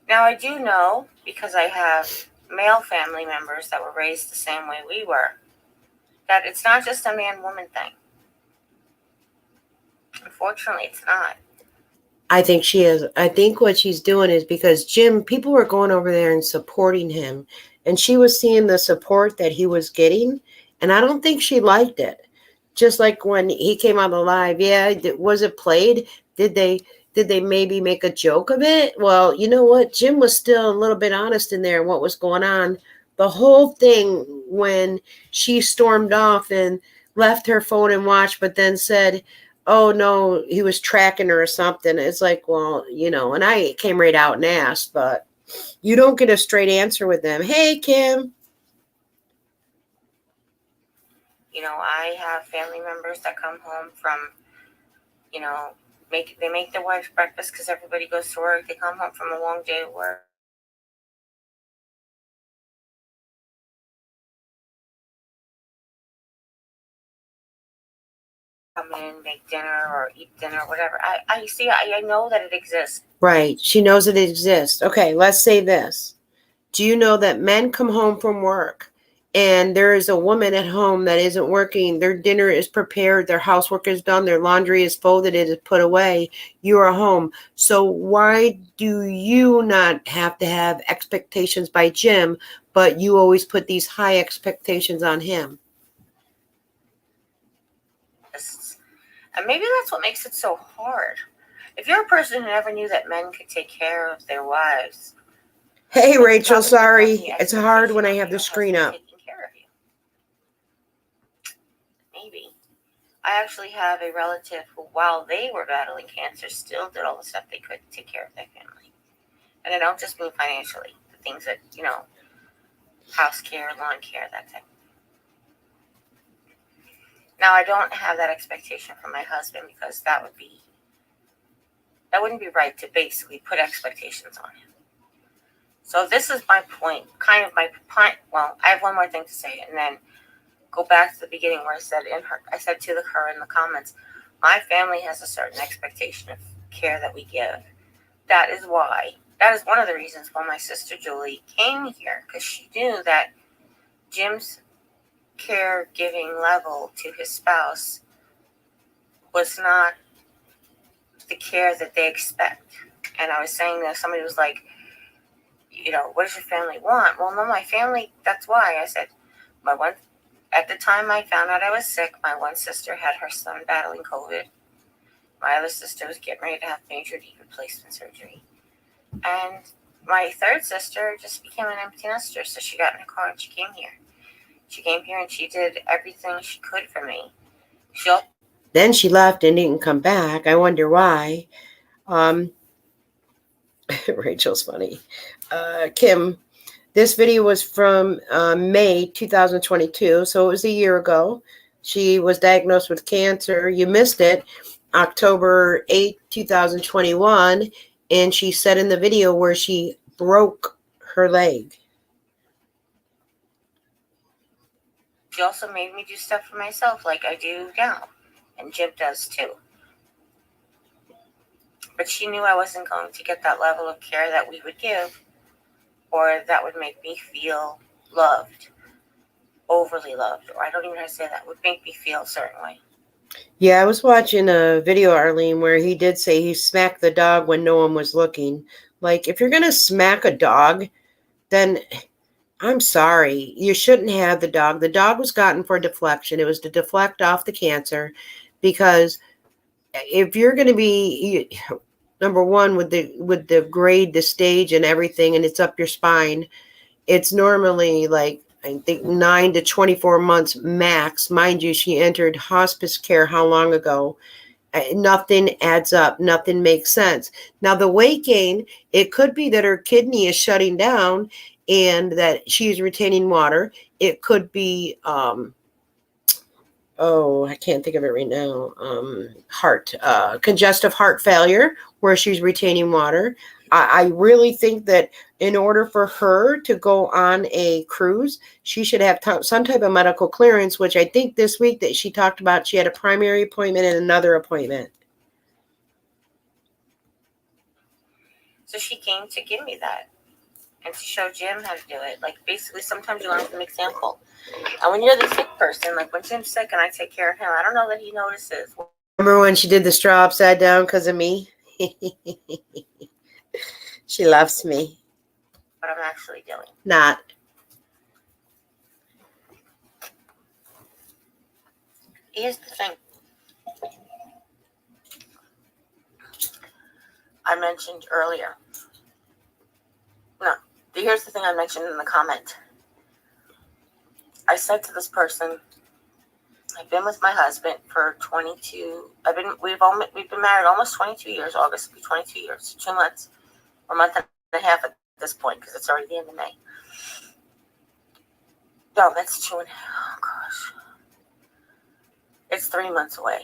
Now, I do know, because I have male family members that were raised the same way we were, that it's not just a man-woman thing. Unfortunately, it's not. I think she is. I think what she's doing is because people were going over there and supporting him, and she was seeing the support that he was getting, and I don't think she liked it. Just like when he came on the live, was it played? Did they maybe make a joke of it? Well, you know what? Jim was still a little bit honest in there what was going on. The whole thing when she stormed off and left her phone and watch, but then said, "Oh no, he was tracking her or something." It's like, well, and I came right out and asked, but you don't get a straight answer with them. Hey, Kim. I have family members that come home from, they make their wife's breakfast because everybody goes to work. They come home from a long day of work. Come in, make dinner or eat dinner, whatever. I know that it exists. Right. She knows it exists. Okay, let's say this. Do you know that men come home from work and there is a woman at home that isn't working? Their dinner is prepared, their housework is done, their laundry is folded, it is put away. You are home. So why do you not have to have expectations by Jim, but you always put these high expectations on him? And maybe that's what makes it so hard. If you're a person who never knew that men could take care of their wives. Hey, Rachel, sorry. It's hard when I have the screen up. Taking care of you. Maybe. I actually have a relative who, while they were battling cancer, still did all the stuff they could to take care of their family. And I don't just mean financially. The things that, house care, lawn care, that type of thing. Now, I don't have that expectation from my husband because that wouldn't be right to basically put expectations on him. So this is my point, well, I have one more thing to say, and then go back to the beginning where I said to her in the comments, my family has a certain expectation of care that we give. that is one of the reasons why my sister Julie came here, because she knew that Jim's caregiving level to his spouse was not the care that they expect. And I was saying that somebody was like, what does your family want? Well, no, my family, that's why. I said, at the time I found out I was sick, my one sister had her son battling COVID. My other sister was getting ready to have major knee replacement surgery. And my third sister just became an empty nester, so she got in a car and she came here. She came here and she did everything she could for me. Then she left and didn't come back. I wonder why. Rachel's funny. Kim, this video was from May 2022, so it was a year ago. She was diagnosed with cancer. You missed it, October 8, 2021, and she said in the video where she broke her leg. She also made me do stuff for myself like I do now, and Jim does too. But she knew I wasn't going to get that level of care that we would give, or that would make me feel loved, overly loved, or I don't even know how to say that, would make me feel a certain way. Yeah, I was watching a video, Arlene, where he did say he smacked the dog when no one was looking. Like, if you're going to smack a dog, then I'm sorry. You shouldn't have the dog. The dog was gotten for deflection. It was to deflect off the cancer, because if you're going to be, number one, with the grade, the stage and everything, and it's up your spine, it's normally like, I think 9 to 24 months max. Mind you, she entered hospice care how long ago? Nothing adds up. Nothing makes sense. Now, the weight gain, it could be that her kidney is shutting down and that she's retaining water. It could be, I can't think of it right now. Congestive heart failure, where she's retaining water. I really think that in order for her to go on a cruise, she should have some type of medical clearance, which I think this week that she talked about, she had a primary appointment and another appointment. So she came to give me that and to show Jim how to do it. Like, basically, sometimes you learn from example. And when you're the sick person, like when Jim's sick and I take care of him, I don't know that he notices. Remember when she did the straw upside down because of me? She loves me. What I'm actually doing. Not. Here's the thing. I mentioned earlier. Here's the thing I mentioned in the comment. I said to this person, I've been with my husband for 22. We've been married almost 22 years. August will be 22 years. 2 months, or a month and a half at this point, because it's already the end of May. No, that's 2.5. Oh gosh, it's 3 months away,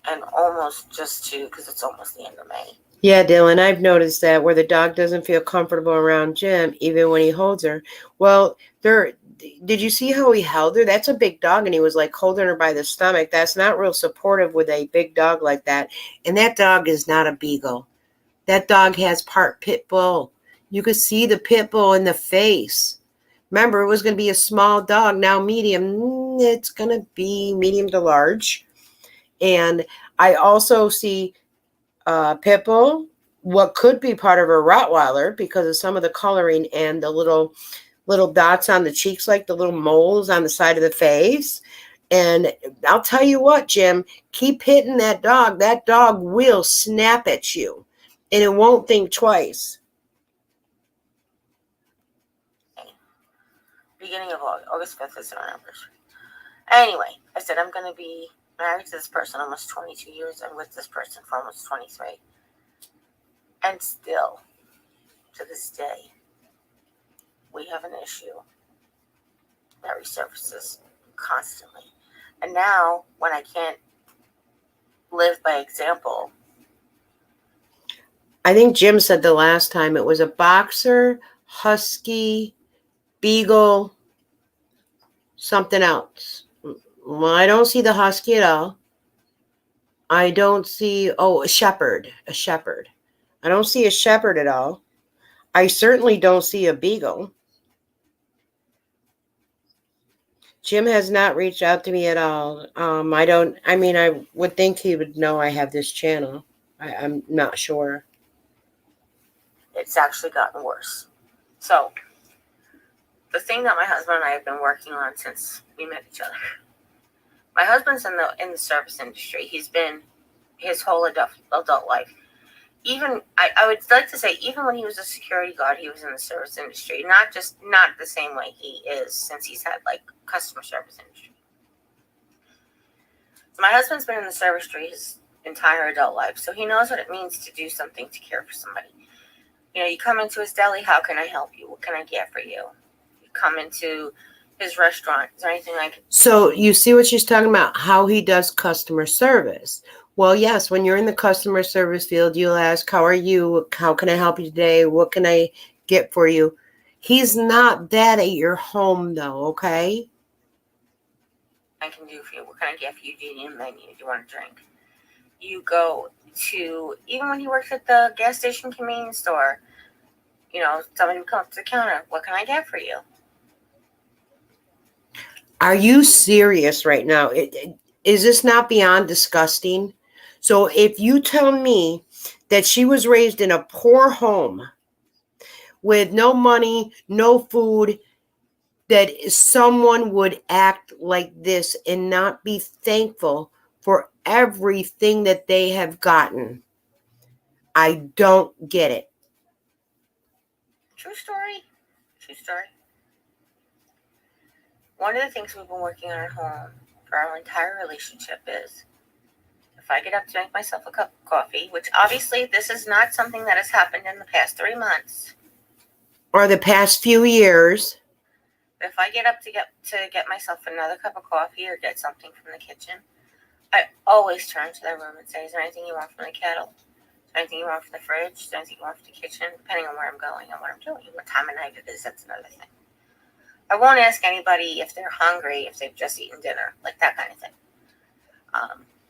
and almost just 2, because it's almost the end of May. Yeah, Dylan, I've noticed that where the dog doesn't feel comfortable around Jim, even when he holds her. Well, did you see how he held her? That's a big dog, and he was like holding her by the stomach. That's not real supportive with a big dog like that. And that dog is not a beagle. That dog has part pit bull. You could see the pit bull in the face. Remember, it was going to be a small dog, now medium. It's going to be medium to large. And I also see pit bull, what could be part of a Rottweiler because of some of the coloring and the little dots on the cheeks, like the little moles on the side of the face. And I'll tell you what, Jim, keep hitting that dog. That dog will snap at you, and it won't think twice. Beginning of August 5th is our anniversary. Anyway, I said I'm going to be married to this person almost 22 years and with this person for almost 23. And still, to this day, we have an issue that resurfaces constantly. And now, when I can't live by example. I think Jim said the last time it was a boxer, husky, beagle, something else. Well, I don't see the husky at all. I don't see, a shepherd. I don't see a shepherd at all. I certainly don't see a beagle. Jim has not reached out to me at all. I would think he would know I have this channel. I'm not sure. It's actually gotten worse. So, the thing that my husband and I have been working on since we met each other. My husband's in the service industry. He's been his whole adult life. I would like to say, even when he was a security guard, he was in the service industry. Not the same way he is, since he's had like customer service industry. So my husband's been in the service industry his entire adult life, so he knows what it means to do something to care for somebody. You know, you come into his deli, how can I help you? What can I get for you? You come into his restaurant, is there anything I can... So you see what she's talking about, how he does customer service. Well, yes, when you're in the customer service field, you'll ask, how are you? How can I help you today? What can I get for you? He's not that at your home, though, okay? I can do for you. What can I get for you? Do you need a menu? Do you want a drink? You go to, even when he works at the gas station convenience store, you know, somebody would come up to the counter. What can I get for you? Are you serious right now? Is this not beyond disgusting? So if you tell me that she was raised in a poor home with no money, no food, that someone would act like this and not be thankful for everything that they have gotten, I don't get it. True story. True story. One of the things we've been working on at home for our entire relationship is, if I get up to make myself a cup of coffee, which obviously this is not something that has happened in the past 3 months. Or the past few years. If I get up to get myself another cup of coffee or get something from the kitchen, I always turn to their room and say, is there anything you want from the kettle? Is there anything you want from the fridge? Is there anything you want from the kitchen? Depending on where I'm going and what I'm doing. What time of night it is, that's another thing. I won't ask anybody if they're hungry, if they've just eaten dinner, like that kind of thing.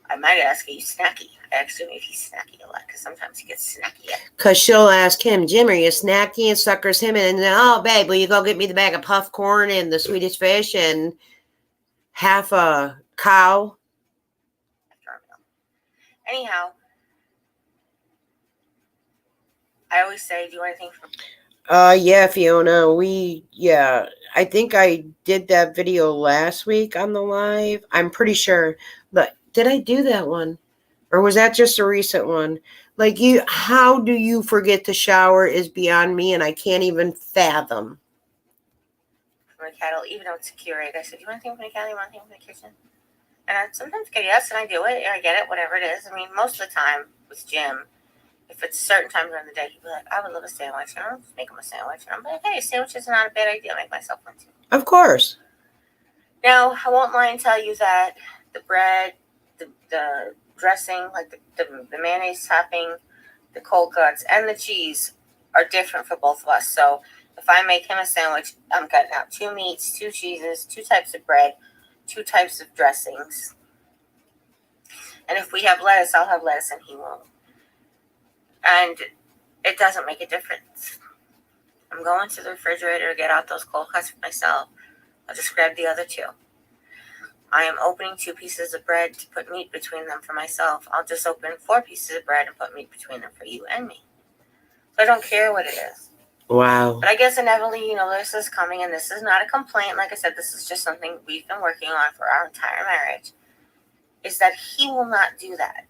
I might ask, are you snacky? I ask him if he's snacky a lot, because sometimes he gets snacky. Because she'll ask him, Jim, are you snacky? And suckers him in. And then, oh, babe, will you go get me the bag of puff corn and the Swedish fish and half a cow? Anyhow, I always say, do you want anything from... Yeah, Fiona, I think I did that video last week on the live. I'm pretty sure. But did I do that one? Or was that just a recent one? Like, how do you forget to shower is beyond me, and I can't even fathom. From the kettle, even though it's curated, I said, do you want anything from the kettle? You want anything from the kitchen? And I sometimes get yes, and I do it, and I get it, whatever it is. I mean, most of the time with Jim, if it's certain times during the day, he'd be like, I would love a sandwich. And I'll just make him a sandwich. And I'm like, hey, a sandwich is not a bad idea. I'll make myself one too. Of course. Now, I won't lie and tell you that the bread, the dressing, like the mayonnaise topping, the cold cuts, and the cheese are different for both of us. So if I make him a sandwich, I'm cutting out 2 meats, 2 cheeses, 2 types of bread, 2 types of dressings. And if we have lettuce, I'll have lettuce and he won't. And it doesn't make a difference. I'm going to the refrigerator to get out those cold cuts for myself. I'll just grab the other 2. I am opening 2 pieces of bread to put meat between them for myself. I'll just open 4 pieces of bread and put meat between them for you and me. So I don't care what it is. Wow. But I guess inevitably, this is coming, and this is not a complaint. Like I said, this is just something we've been working on for our entire marriage, is that he will not do that.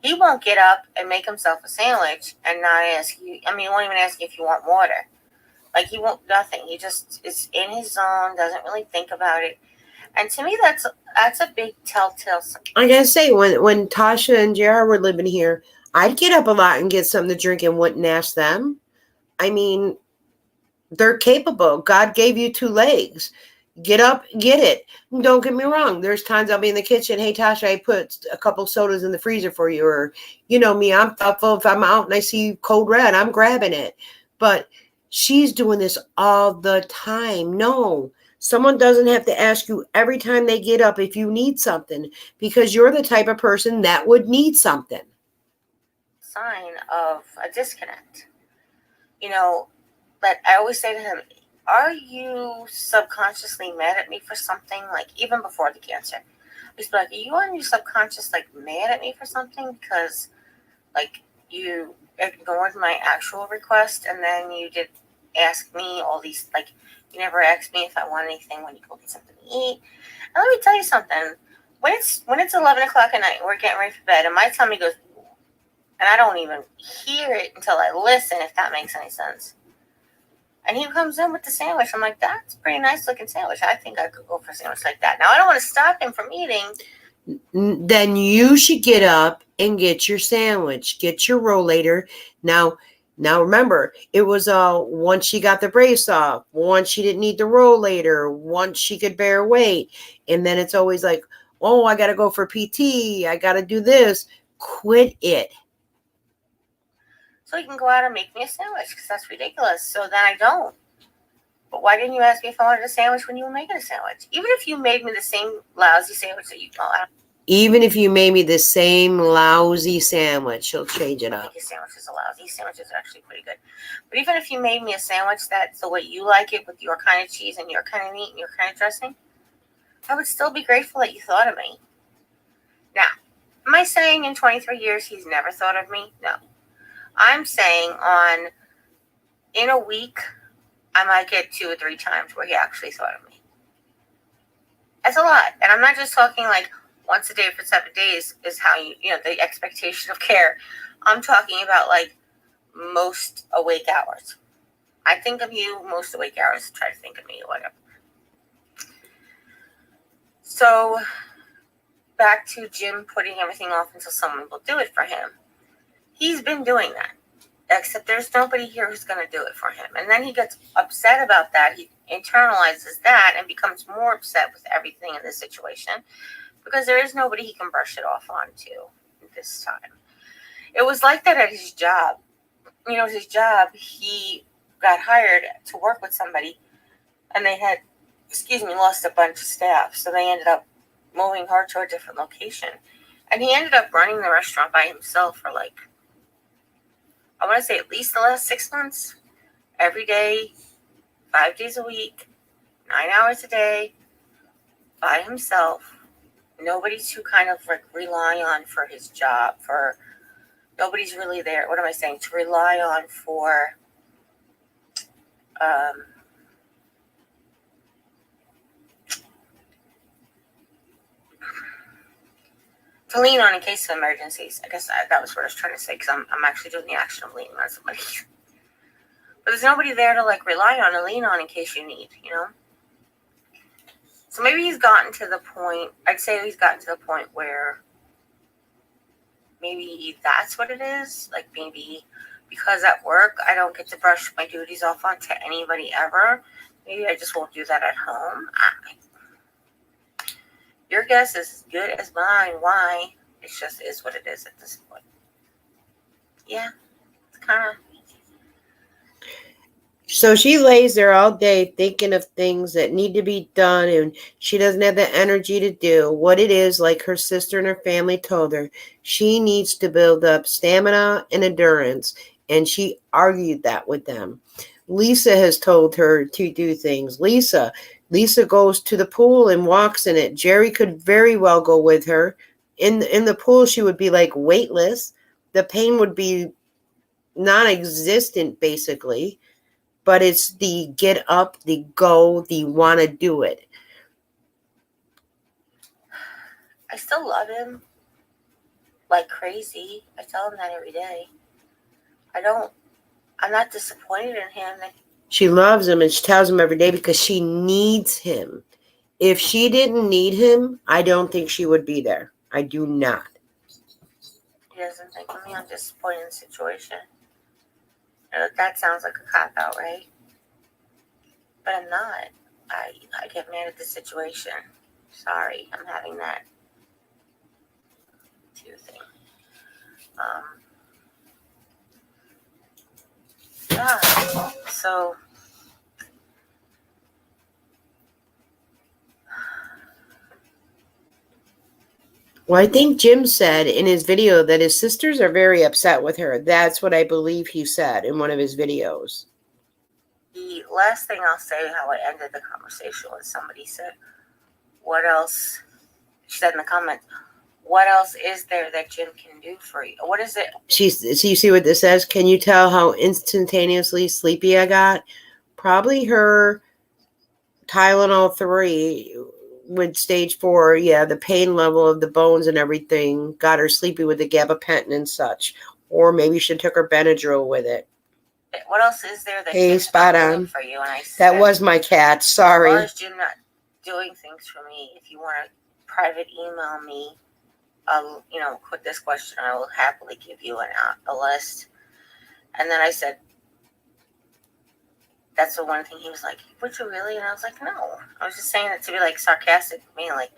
He won't get up and make himself a sandwich and not ask you. I mean, he won't even ask you if you want water. Like, he won't, nothing. He just is in his zone, doesn't really think about it. And to me, that's a big telltale sign. I gotta say, when Tasha and JR were living here, I'd get up a lot and get something to drink and wouldn't ask them. I mean, they're capable. God gave you 2 legs. Get up, get it. Don't get me wrong. There's times I'll be in the kitchen. Hey, Tasha, I put a couple sodas in the freezer for you. Or, you know me, I'm thoughtful. If I'm out and I see Code Red, I'm grabbing it. But she's doing this all the time. No, someone doesn't have to ask you every time they get up if you need something, because you're the type of person that would need something. sign of a disconnect. You know, but I always say to him, are you subconsciously mad at me for something? Like, even before the cancer. I used to be like, are you on your subconscious, like, mad at me for something? Because, like, you ignored my actual request, and then you did ask me all these, like, you never asked me if I want anything when you go get something to eat. And let me tell you something. When it's 11 o'clock at night, and we're getting ready for bed, and my tummy goes, and I don't even hear it until I listen, if that makes any sense. And he comes in with the sandwich. I'm like, that's a pretty nice looking sandwich. I think I could go for a sandwich like that. Now, I don't want to stop him from eating. Then you should get up and get your sandwich, get your rollator. Now remember, it was once she got the brace off, once she didn't need the rollator, once she could bear weight. And then it's always like, oh, I got to go for PT. I got to do this. Quit it. So he can go out and make me a sandwich, because that's ridiculous. So then I don't. But why didn't you ask me if I wanted a sandwich when you were making a sandwich? Even if you made me the same lousy sandwich that you call out. Even if you made me the same lousy sandwich, she'll change it I up. think his sandwiches are lousy. His sandwiches are actually pretty good. But even if you made me a sandwich that's the way you like it, with your kind of cheese and your kind of meat and your kind of dressing, I would still be grateful that you thought of me. Now, am I saying in 23 years he's never thought of me? No. I'm saying in a week, I might get 2 or 3 times where he actually thought of me. That's a lot. And I'm not just talking like once a day for 7 days is how the expectation of care. I'm talking about like most awake hours. I think of you most awake hours. Try to think of me or whatever. So back to Jim putting everything off until someone will do it for him. He's been doing that, except there's nobody here who's going to do it for him. And then he gets upset about that. He internalizes that and becomes more upset with everything in this situation because there is nobody he can brush it off onto this time. It was like that at his job. His job, he got hired to work with somebody, and they had, lost a bunch of staff. So they ended up moving her to a different location. And he ended up running the restaurant by himself for I want to say at least the last 6 months. Every day, 5 days a week, 9 hours a day, by himself. Nobody to kind of rely on for his job. Nobody's really there. What am I saying? To rely on for to lean on in case of emergencies. I guess that was what I was trying to say, because I'm actually doing the action of leaning on somebody. But there's nobody there to rely on and lean on in case you need, So maybe he's gotten to the point, where maybe that's what it is. Maybe because at work I don't get to brush my duties off onto anybody ever. Maybe I just won't do that at home. Your guess is as good as mine. Why? It just is what it is at this point. Yeah, it's kind of. So she lays there all day thinking of things that need to be done, and she doesn't have the energy to do what it is, like her sister and her family told her. She needs to build up stamina and endurance, and she argued that with them. Lisa has told her to do things. Lisa goes to the pool and walks in it. Jeri could very well go with her. In the pool, she would be weightless. The pain would be non-existent, basically. But it's the get up, the go, the want to do it. I still love him like crazy. I tell him that every day. I'm not disappointed in him. She loves him, and she tells him every day because she needs him. If she didn't need him, I don't think she would be there. I do not. He doesn't think of me. I'm disappointed in the situation. That sounds like a cop-out, right? But I'm not. I get mad at the situation. Sorry, I'm having that too thing. So Well, I think Jim said in his video that his sisters are very upset with her. That's what I believe he said in one of his videos. The last thing I'll say, how I ended the conversation, was somebody said, what else? She said in the comments, what else is there that Jim can do for you? What is it? So you see what this says? Can you tell how instantaneously sleepy I got? Probably her Tylenol 3 with stage 4. Yeah, the pain level of the bones and everything got her sleepy with the gabapentin and such. Or maybe she took her Benadryl with it. What else is there that Hey, Jim's spot not on. doing for you? And I said, that was my cat. Sorry. As far as Jim not doing things for me, if you want to private email me, with this question, I will happily give you a list. And then I said, that's the one thing. He was like, would you really? And I was like, no. I was just saying it to be like sarcastic to me, like,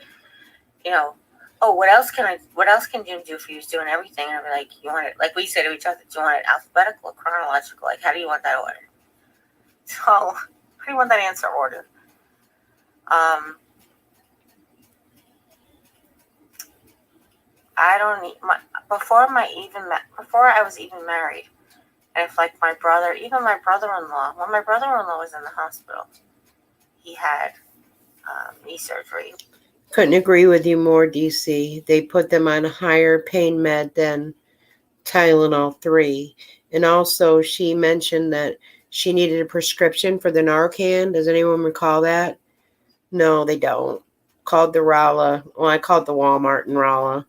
oh, what else can Jim do for you? He's doing everything. And I'd be like, you want it, like we said to each other, do you want it alphabetical or chronological? Like, how do you want that ordered? So, how do you want that answer ordered? I don't need before I was even married. And if like my brother-in-law, when my brother-in-law was in the hospital, he had knee surgery. Couldn't agree with you more, DC. They put them on a higher pain med than Tylenol 3. And also she mentioned that she needed a prescription for the Narcan. Does anyone recall that? No, they don't. Called the Rolla. Well, I called the Walmart in Rolla.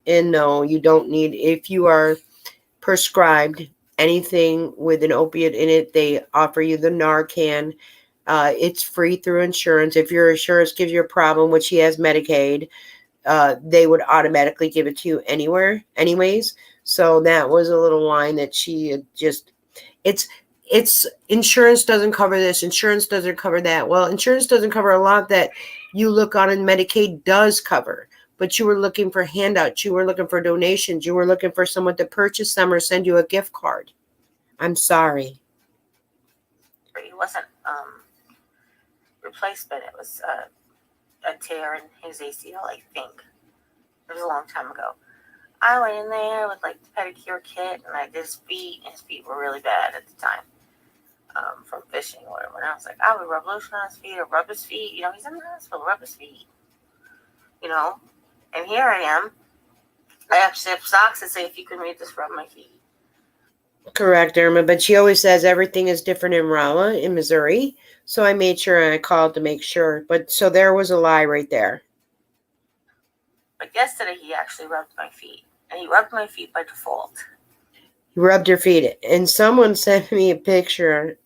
And no, you don't need, if you are prescribed anything with an opiate in it, they offer you the Narcan. It's free through insurance. If your insurance gives you a problem, which he has Medicaid, they would automatically give it to you anyways. So that was a little line that she had just, it's insurance doesn't cover this, insurance doesn't cover that. Well, insurance doesn't cover a lot that you look on and Medicaid does cover. But you were looking for handouts, you were looking for donations, you were looking for someone to purchase them or send you a gift card. I'm sorry. It wasn't replacement. It was a tear in his ACL, I think. It was a long time ago. I went in there with like the pedicure kit, and I did his feet, and his feet were really bad at the time from fishing or whatever. And I was like, I would rub lotion on his feet or rub his feet. He's in the hospital, rub his feet. And here I am. I actually have socks that say, if you can read this, rub my feet. Correct, Irma, but she always says everything is different in Rolla, in Missouri. So I made sure and I called to make sure. But so there was a lie right there. But yesterday he actually rubbed my feet. And he rubbed my feet by default. You rubbed your feet. And someone sent me a picture.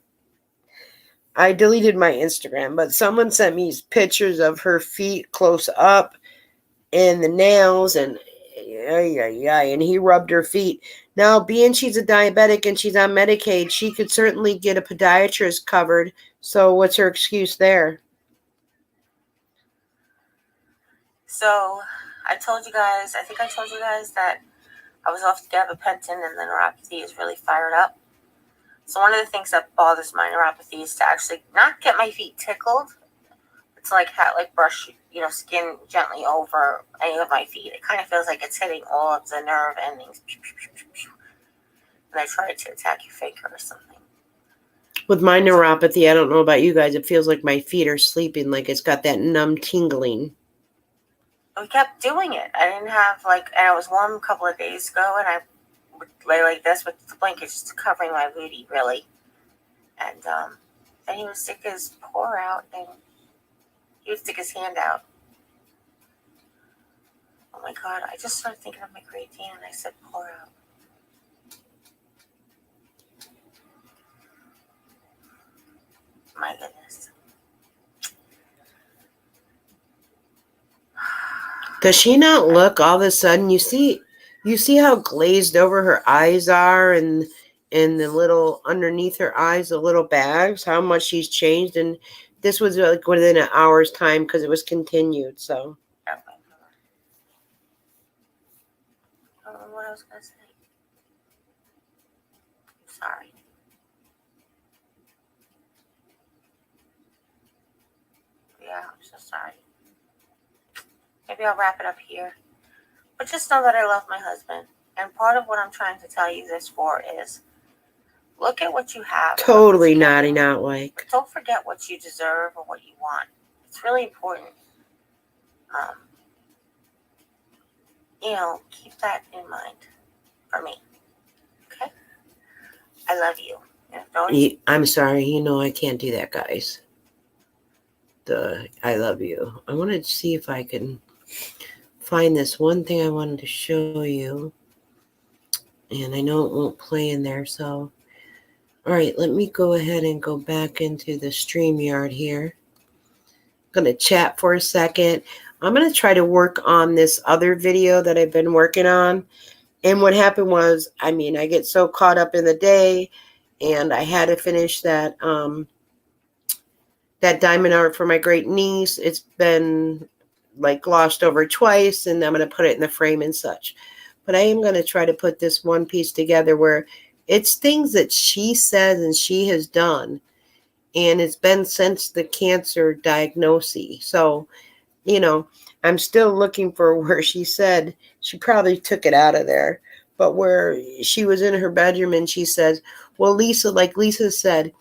I deleted my Instagram, but someone sent me pictures of her feet close up and the nails and he rubbed her feet. Now, being she's a diabetic and she's on Medicaid, she could certainly get a podiatrist covered. So what's her excuse there? So I think I told you guys that I was off the gabapentin and the neuropathy is really fired up. So one of the things that bothers my neuropathy is to actually not get my feet tickled. It's like brush, skin gently over any of my feet. It kind of feels like it's hitting all of the nerve endings. And I try to attack your finger or something. With my neuropathy, I don't know about you guys, it feels like my feet are sleeping, like it's got that numb tingling. We kept doing it. I didn't have and I was warm a couple of days ago, and I would lay like this with the blanket just covering my booty, really. And then he would stick his paw out, and he would stick his hand out. Oh my God, I just started thinking of my great aunt, and I said, pour out. My goodness. Does she not look all of a sudden? You see how glazed over her eyes are and the little underneath her eyes, the little bags, how much she's changed. And this was like within an hour's time because it was continued. So. I don't know what I was going to say. Sorry. Yeah, I'm so sorry. Maybe I'll wrap it up here. But just know that I love my husband. And part of what I'm trying to tell you this for is look at what you have. Totally nodding out like. Don't forget what you deserve or what you want. It's really important. Keep that in mind for me. Okay? I love you. I'm sorry, I can't do that, guys. I love you. I wanted to see if I can find this one thing I wanted to show you. And I know it won't play in there, so. All right, let me go ahead and go back into the StreamYard here. I'm going to chat for a second. I'm going to try to work on this other video that I've been working on. And what happened was, I get so caught up in the day, and I had to finish that diamond art for my great niece. It's been glossed over twice, and I'm going to put it in the frame and such. But I am going to try to put this one piece together where it's things that she says and she has done. And it's been since the cancer diagnosis. So, I'm still looking for where she said, she probably took it out of there, but where she was in her bedroom and she says, well, Lisa, like Lisa said,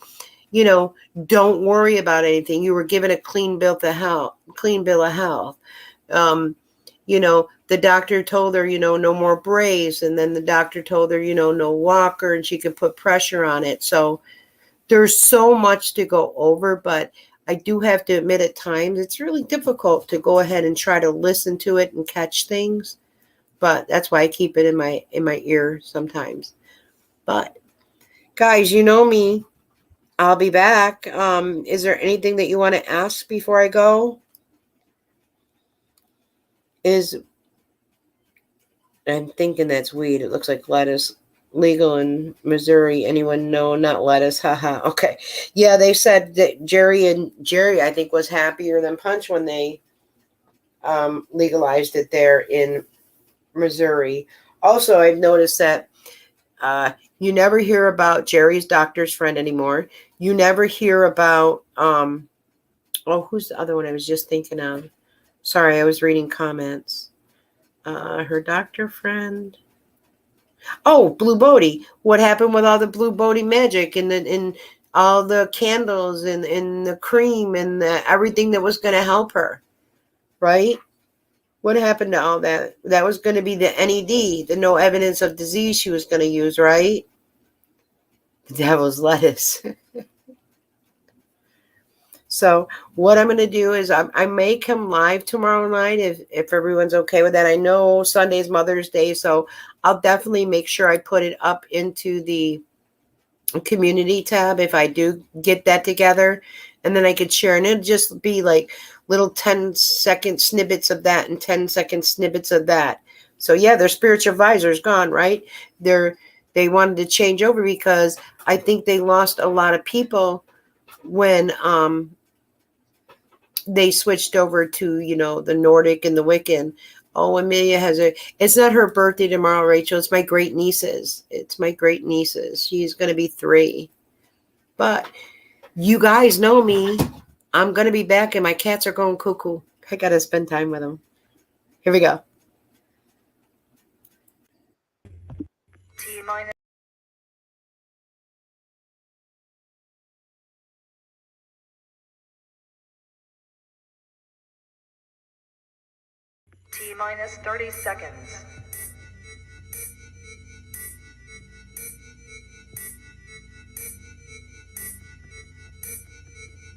don't worry about anything. You were given a clean bill of health. The doctor told her, no more brace. And then the doctor told her, no walker, and she could put pressure on it. So there's so much to go over, but I do have to admit at times it's really difficult to go ahead and try to listen to it and catch things. But that's why I keep it in my ear sometimes. But guys, you know me. I'll be back. Is there anything that you want to ask before I go? I'm thinking that's weed. It looks like lettuce. Legal in Missouri. Anyone know? Not lettuce. Haha. Okay. Yeah, they said that Jeri, I think, was happier than Punch when they legalized it there in Missouri. Also, I've noticed that you never hear about Jeri's doctor's friend anymore. You never hear about who's the other one I was just thinking of? Sorry, I was reading comments. Her doctor friend. Oh, Blue Bodhi. What happened with all the Blue Bodhi magic and all the candles and the cream and everything that was going to help her, right? What happened to all that? That was going to be the NED, the no evidence of disease she was going to use, right? The devil's lettuce. So what I'm going to do is I may come live tomorrow night if everyone's okay with that. I know Sunday's Mother's Day, so I'll definitely make sure I put it up into the community tab if I do get that together. And then I could share. And it'll just be like little 10-second snippets of that and 10-second snippets of that. So yeah, their spiritual advisor's gone, right? They wanted to change over because I think they lost a lot of people when they switched over to, the Nordic and the Wiccan. Oh, Amelia it's not her birthday tomorrow, Rachel. It's my great niece's. She's going to be 3. But you guys know me. I'm going to be back and my cats are going cuckoo. I got to spend time with them. Here we go. T-minus T-minus 30 seconds.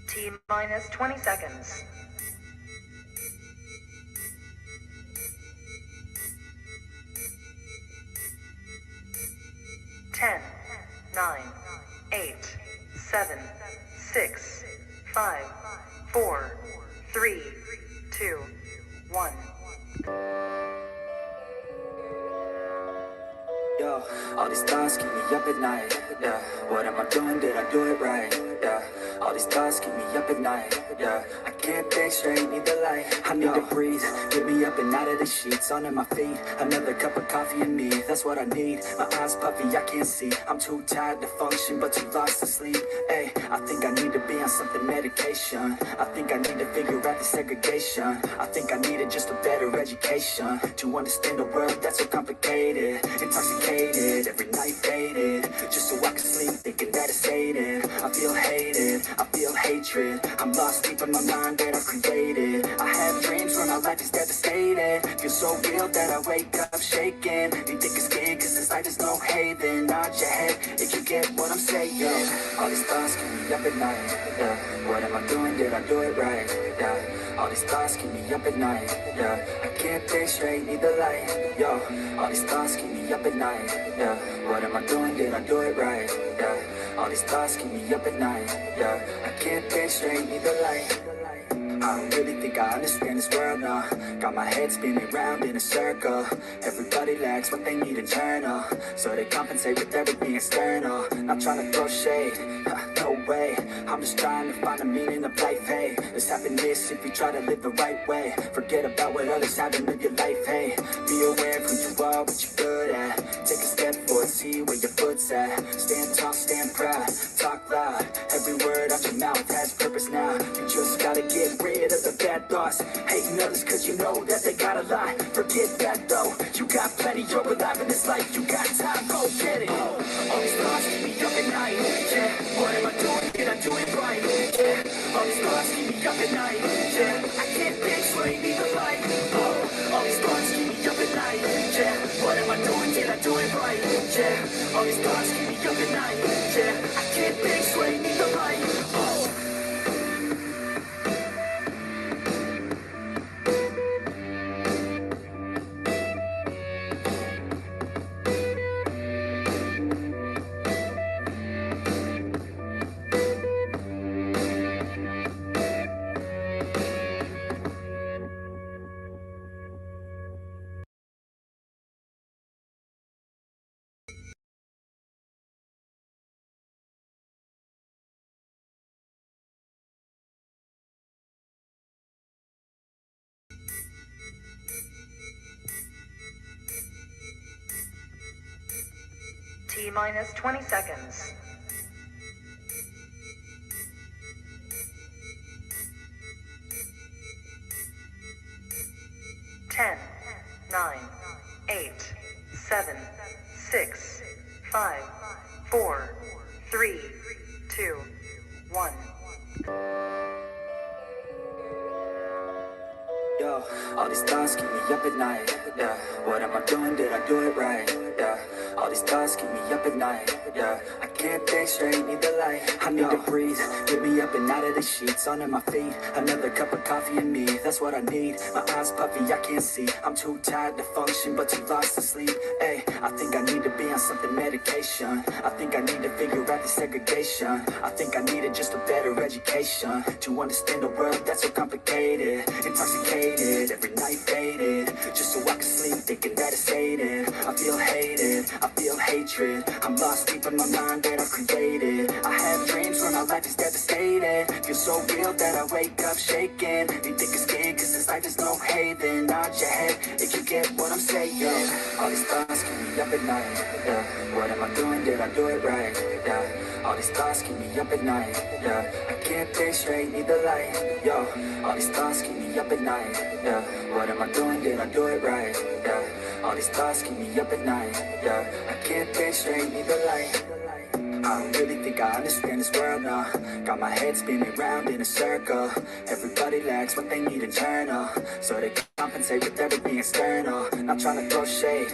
T-minus 20 seconds. 10, 9, 8, 7, 6, 5, 4, 3, 2, 1. Yo, all these thoughts keep me up at night, yeah. What am I doing? Did I do it right? Yeah, all these thoughts keep me up at night, yeah. I can't think straight, need the light. I need to breathe, get me up and out of the sheets. Under my feet, another cup of coffee and me, that's what I need. My eyes puffy, I can't see, I'm too tired to function, but too lost to sleep. Ay, I think I need to be on something medication. I think I need to figure out the segregation. I think I needed just a better education to understand a world that's so complicated. Intoxicated, every night faded, just so I can sleep thinking that it's hated. I feel hated, I feel hatred. I'm lost deep in my mind that I've created. I have dreams when my life is devastated. Feel so real that I wake up shaking. You think it's scared cause this life is no haven. Nod your head if you get what I'm saying. All these thoughts keep me up at night. Yeah, what am I doing? Did I do it right? Yeah, all these thoughts keep me up at night. Yeah, I can't think straight, need the light. Yo, all these thoughts keep me up at night. Yeah, what am I doing? Did I do it right? Yeah, all these thoughts keep me up at night. Yeah, I can't think straight, need the light. I don't really think I understand this world now. Got my head spinning round in a circle. Everybody lacks what they need internal, so they compensate with everything external. Not trying to throw shade, no way. I'm just trying to find the meaning of life, hey. There's happiness if you try to live the right way. Forget about what others have and live your life, hey. Be aware of who you are, what you're good at. Take a step forward, see where your foot's at. Stand tall, stand proud, talk loud. Every word out your mouth has purpose now. You just gotta get rid of the bad thoughts. Hating others cause you know that they got a lie. Forget that though, you got plenty, you're alive in this life. You got time, go get it. All these thoughts keep me up at night. Yeah, what am I doing? Did I do it right? Yeah, all these thoughts keep me up at night. Yeah, I can't think straight, need the light. All these thoughts keep me up at night. Yeah, what am I doing? Did I do it right? Yeah, all these thoughts keep me up at night. Yeah, I can't think straight, need the light. T-minus 20 seconds. 10, 9, 8, 7, 6, 5, 4, 3, 2, 1. Yo, all these thoughts keep me up at night. Yeah, what am I doing? Did I do it right? Yeah, all these thoughts keep me up at night. Yeah, I can't think straight, need the light. I need to breathe, get me up and out of the sheets, under my feet. Another cup of coffee in me, that's what I need. My eyes puffy, I can't see. I'm too tired to function, but too lost to sleep. Hey, I think I need to be on something medication. I think I need to figure out the segregation. I think I needed just a better education to understand a world that's so complicated. Intoxicated, every night faded, just so I can sleep thinking that it's hated. I feel hated, I feel hatred. I'm lost deep in my mind that I've created. I have dreams when my life is devastated. Feel so real that I wake up shaking. You think it's scared cause this life is no haven. Nod your head if you get what I'm saying. All these thoughts keep me up at night. Yeah, what am I doing? Did I do it right? Yeah, all these thoughts keep me up at night. Yeah, I can't think straight, need the light. Yo, all these thoughts keep me up at night. Yeah, what am I doing? Did I do it right? Yeah, all these thoughts keep me up at night. Yeah, I can't think straight, need the light. I don't really think I understand this world now. Got my head spinning round in a circle. Everybody lacks what they need internal, so they compensate with everything external. Not trying to throw shade,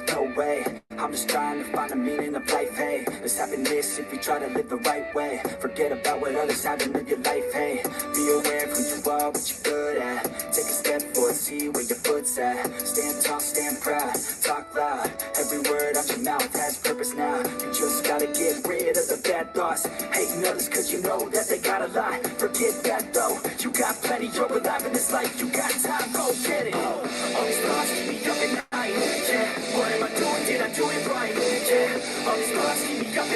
no way. I'm just trying to find the meaning of life, hey. There's happiness if you try to live the right way. Forget about what others have and live your life, hey. Be aware of who you are, what you're good at. Take a step forward, see where your foot's at. Stand tall, stand proud, talk loud. Every word out your mouth has purpose now. You just gotta get rid of the bad thoughts. Hating others cause you know that they got a lie. Forget that though, you got plenty, you're alive in this life. You got time, go get it. All these thoughts keep me up at night. Yeah, what am I doing? Did I do it right? Yeah, all these thoughts keep me up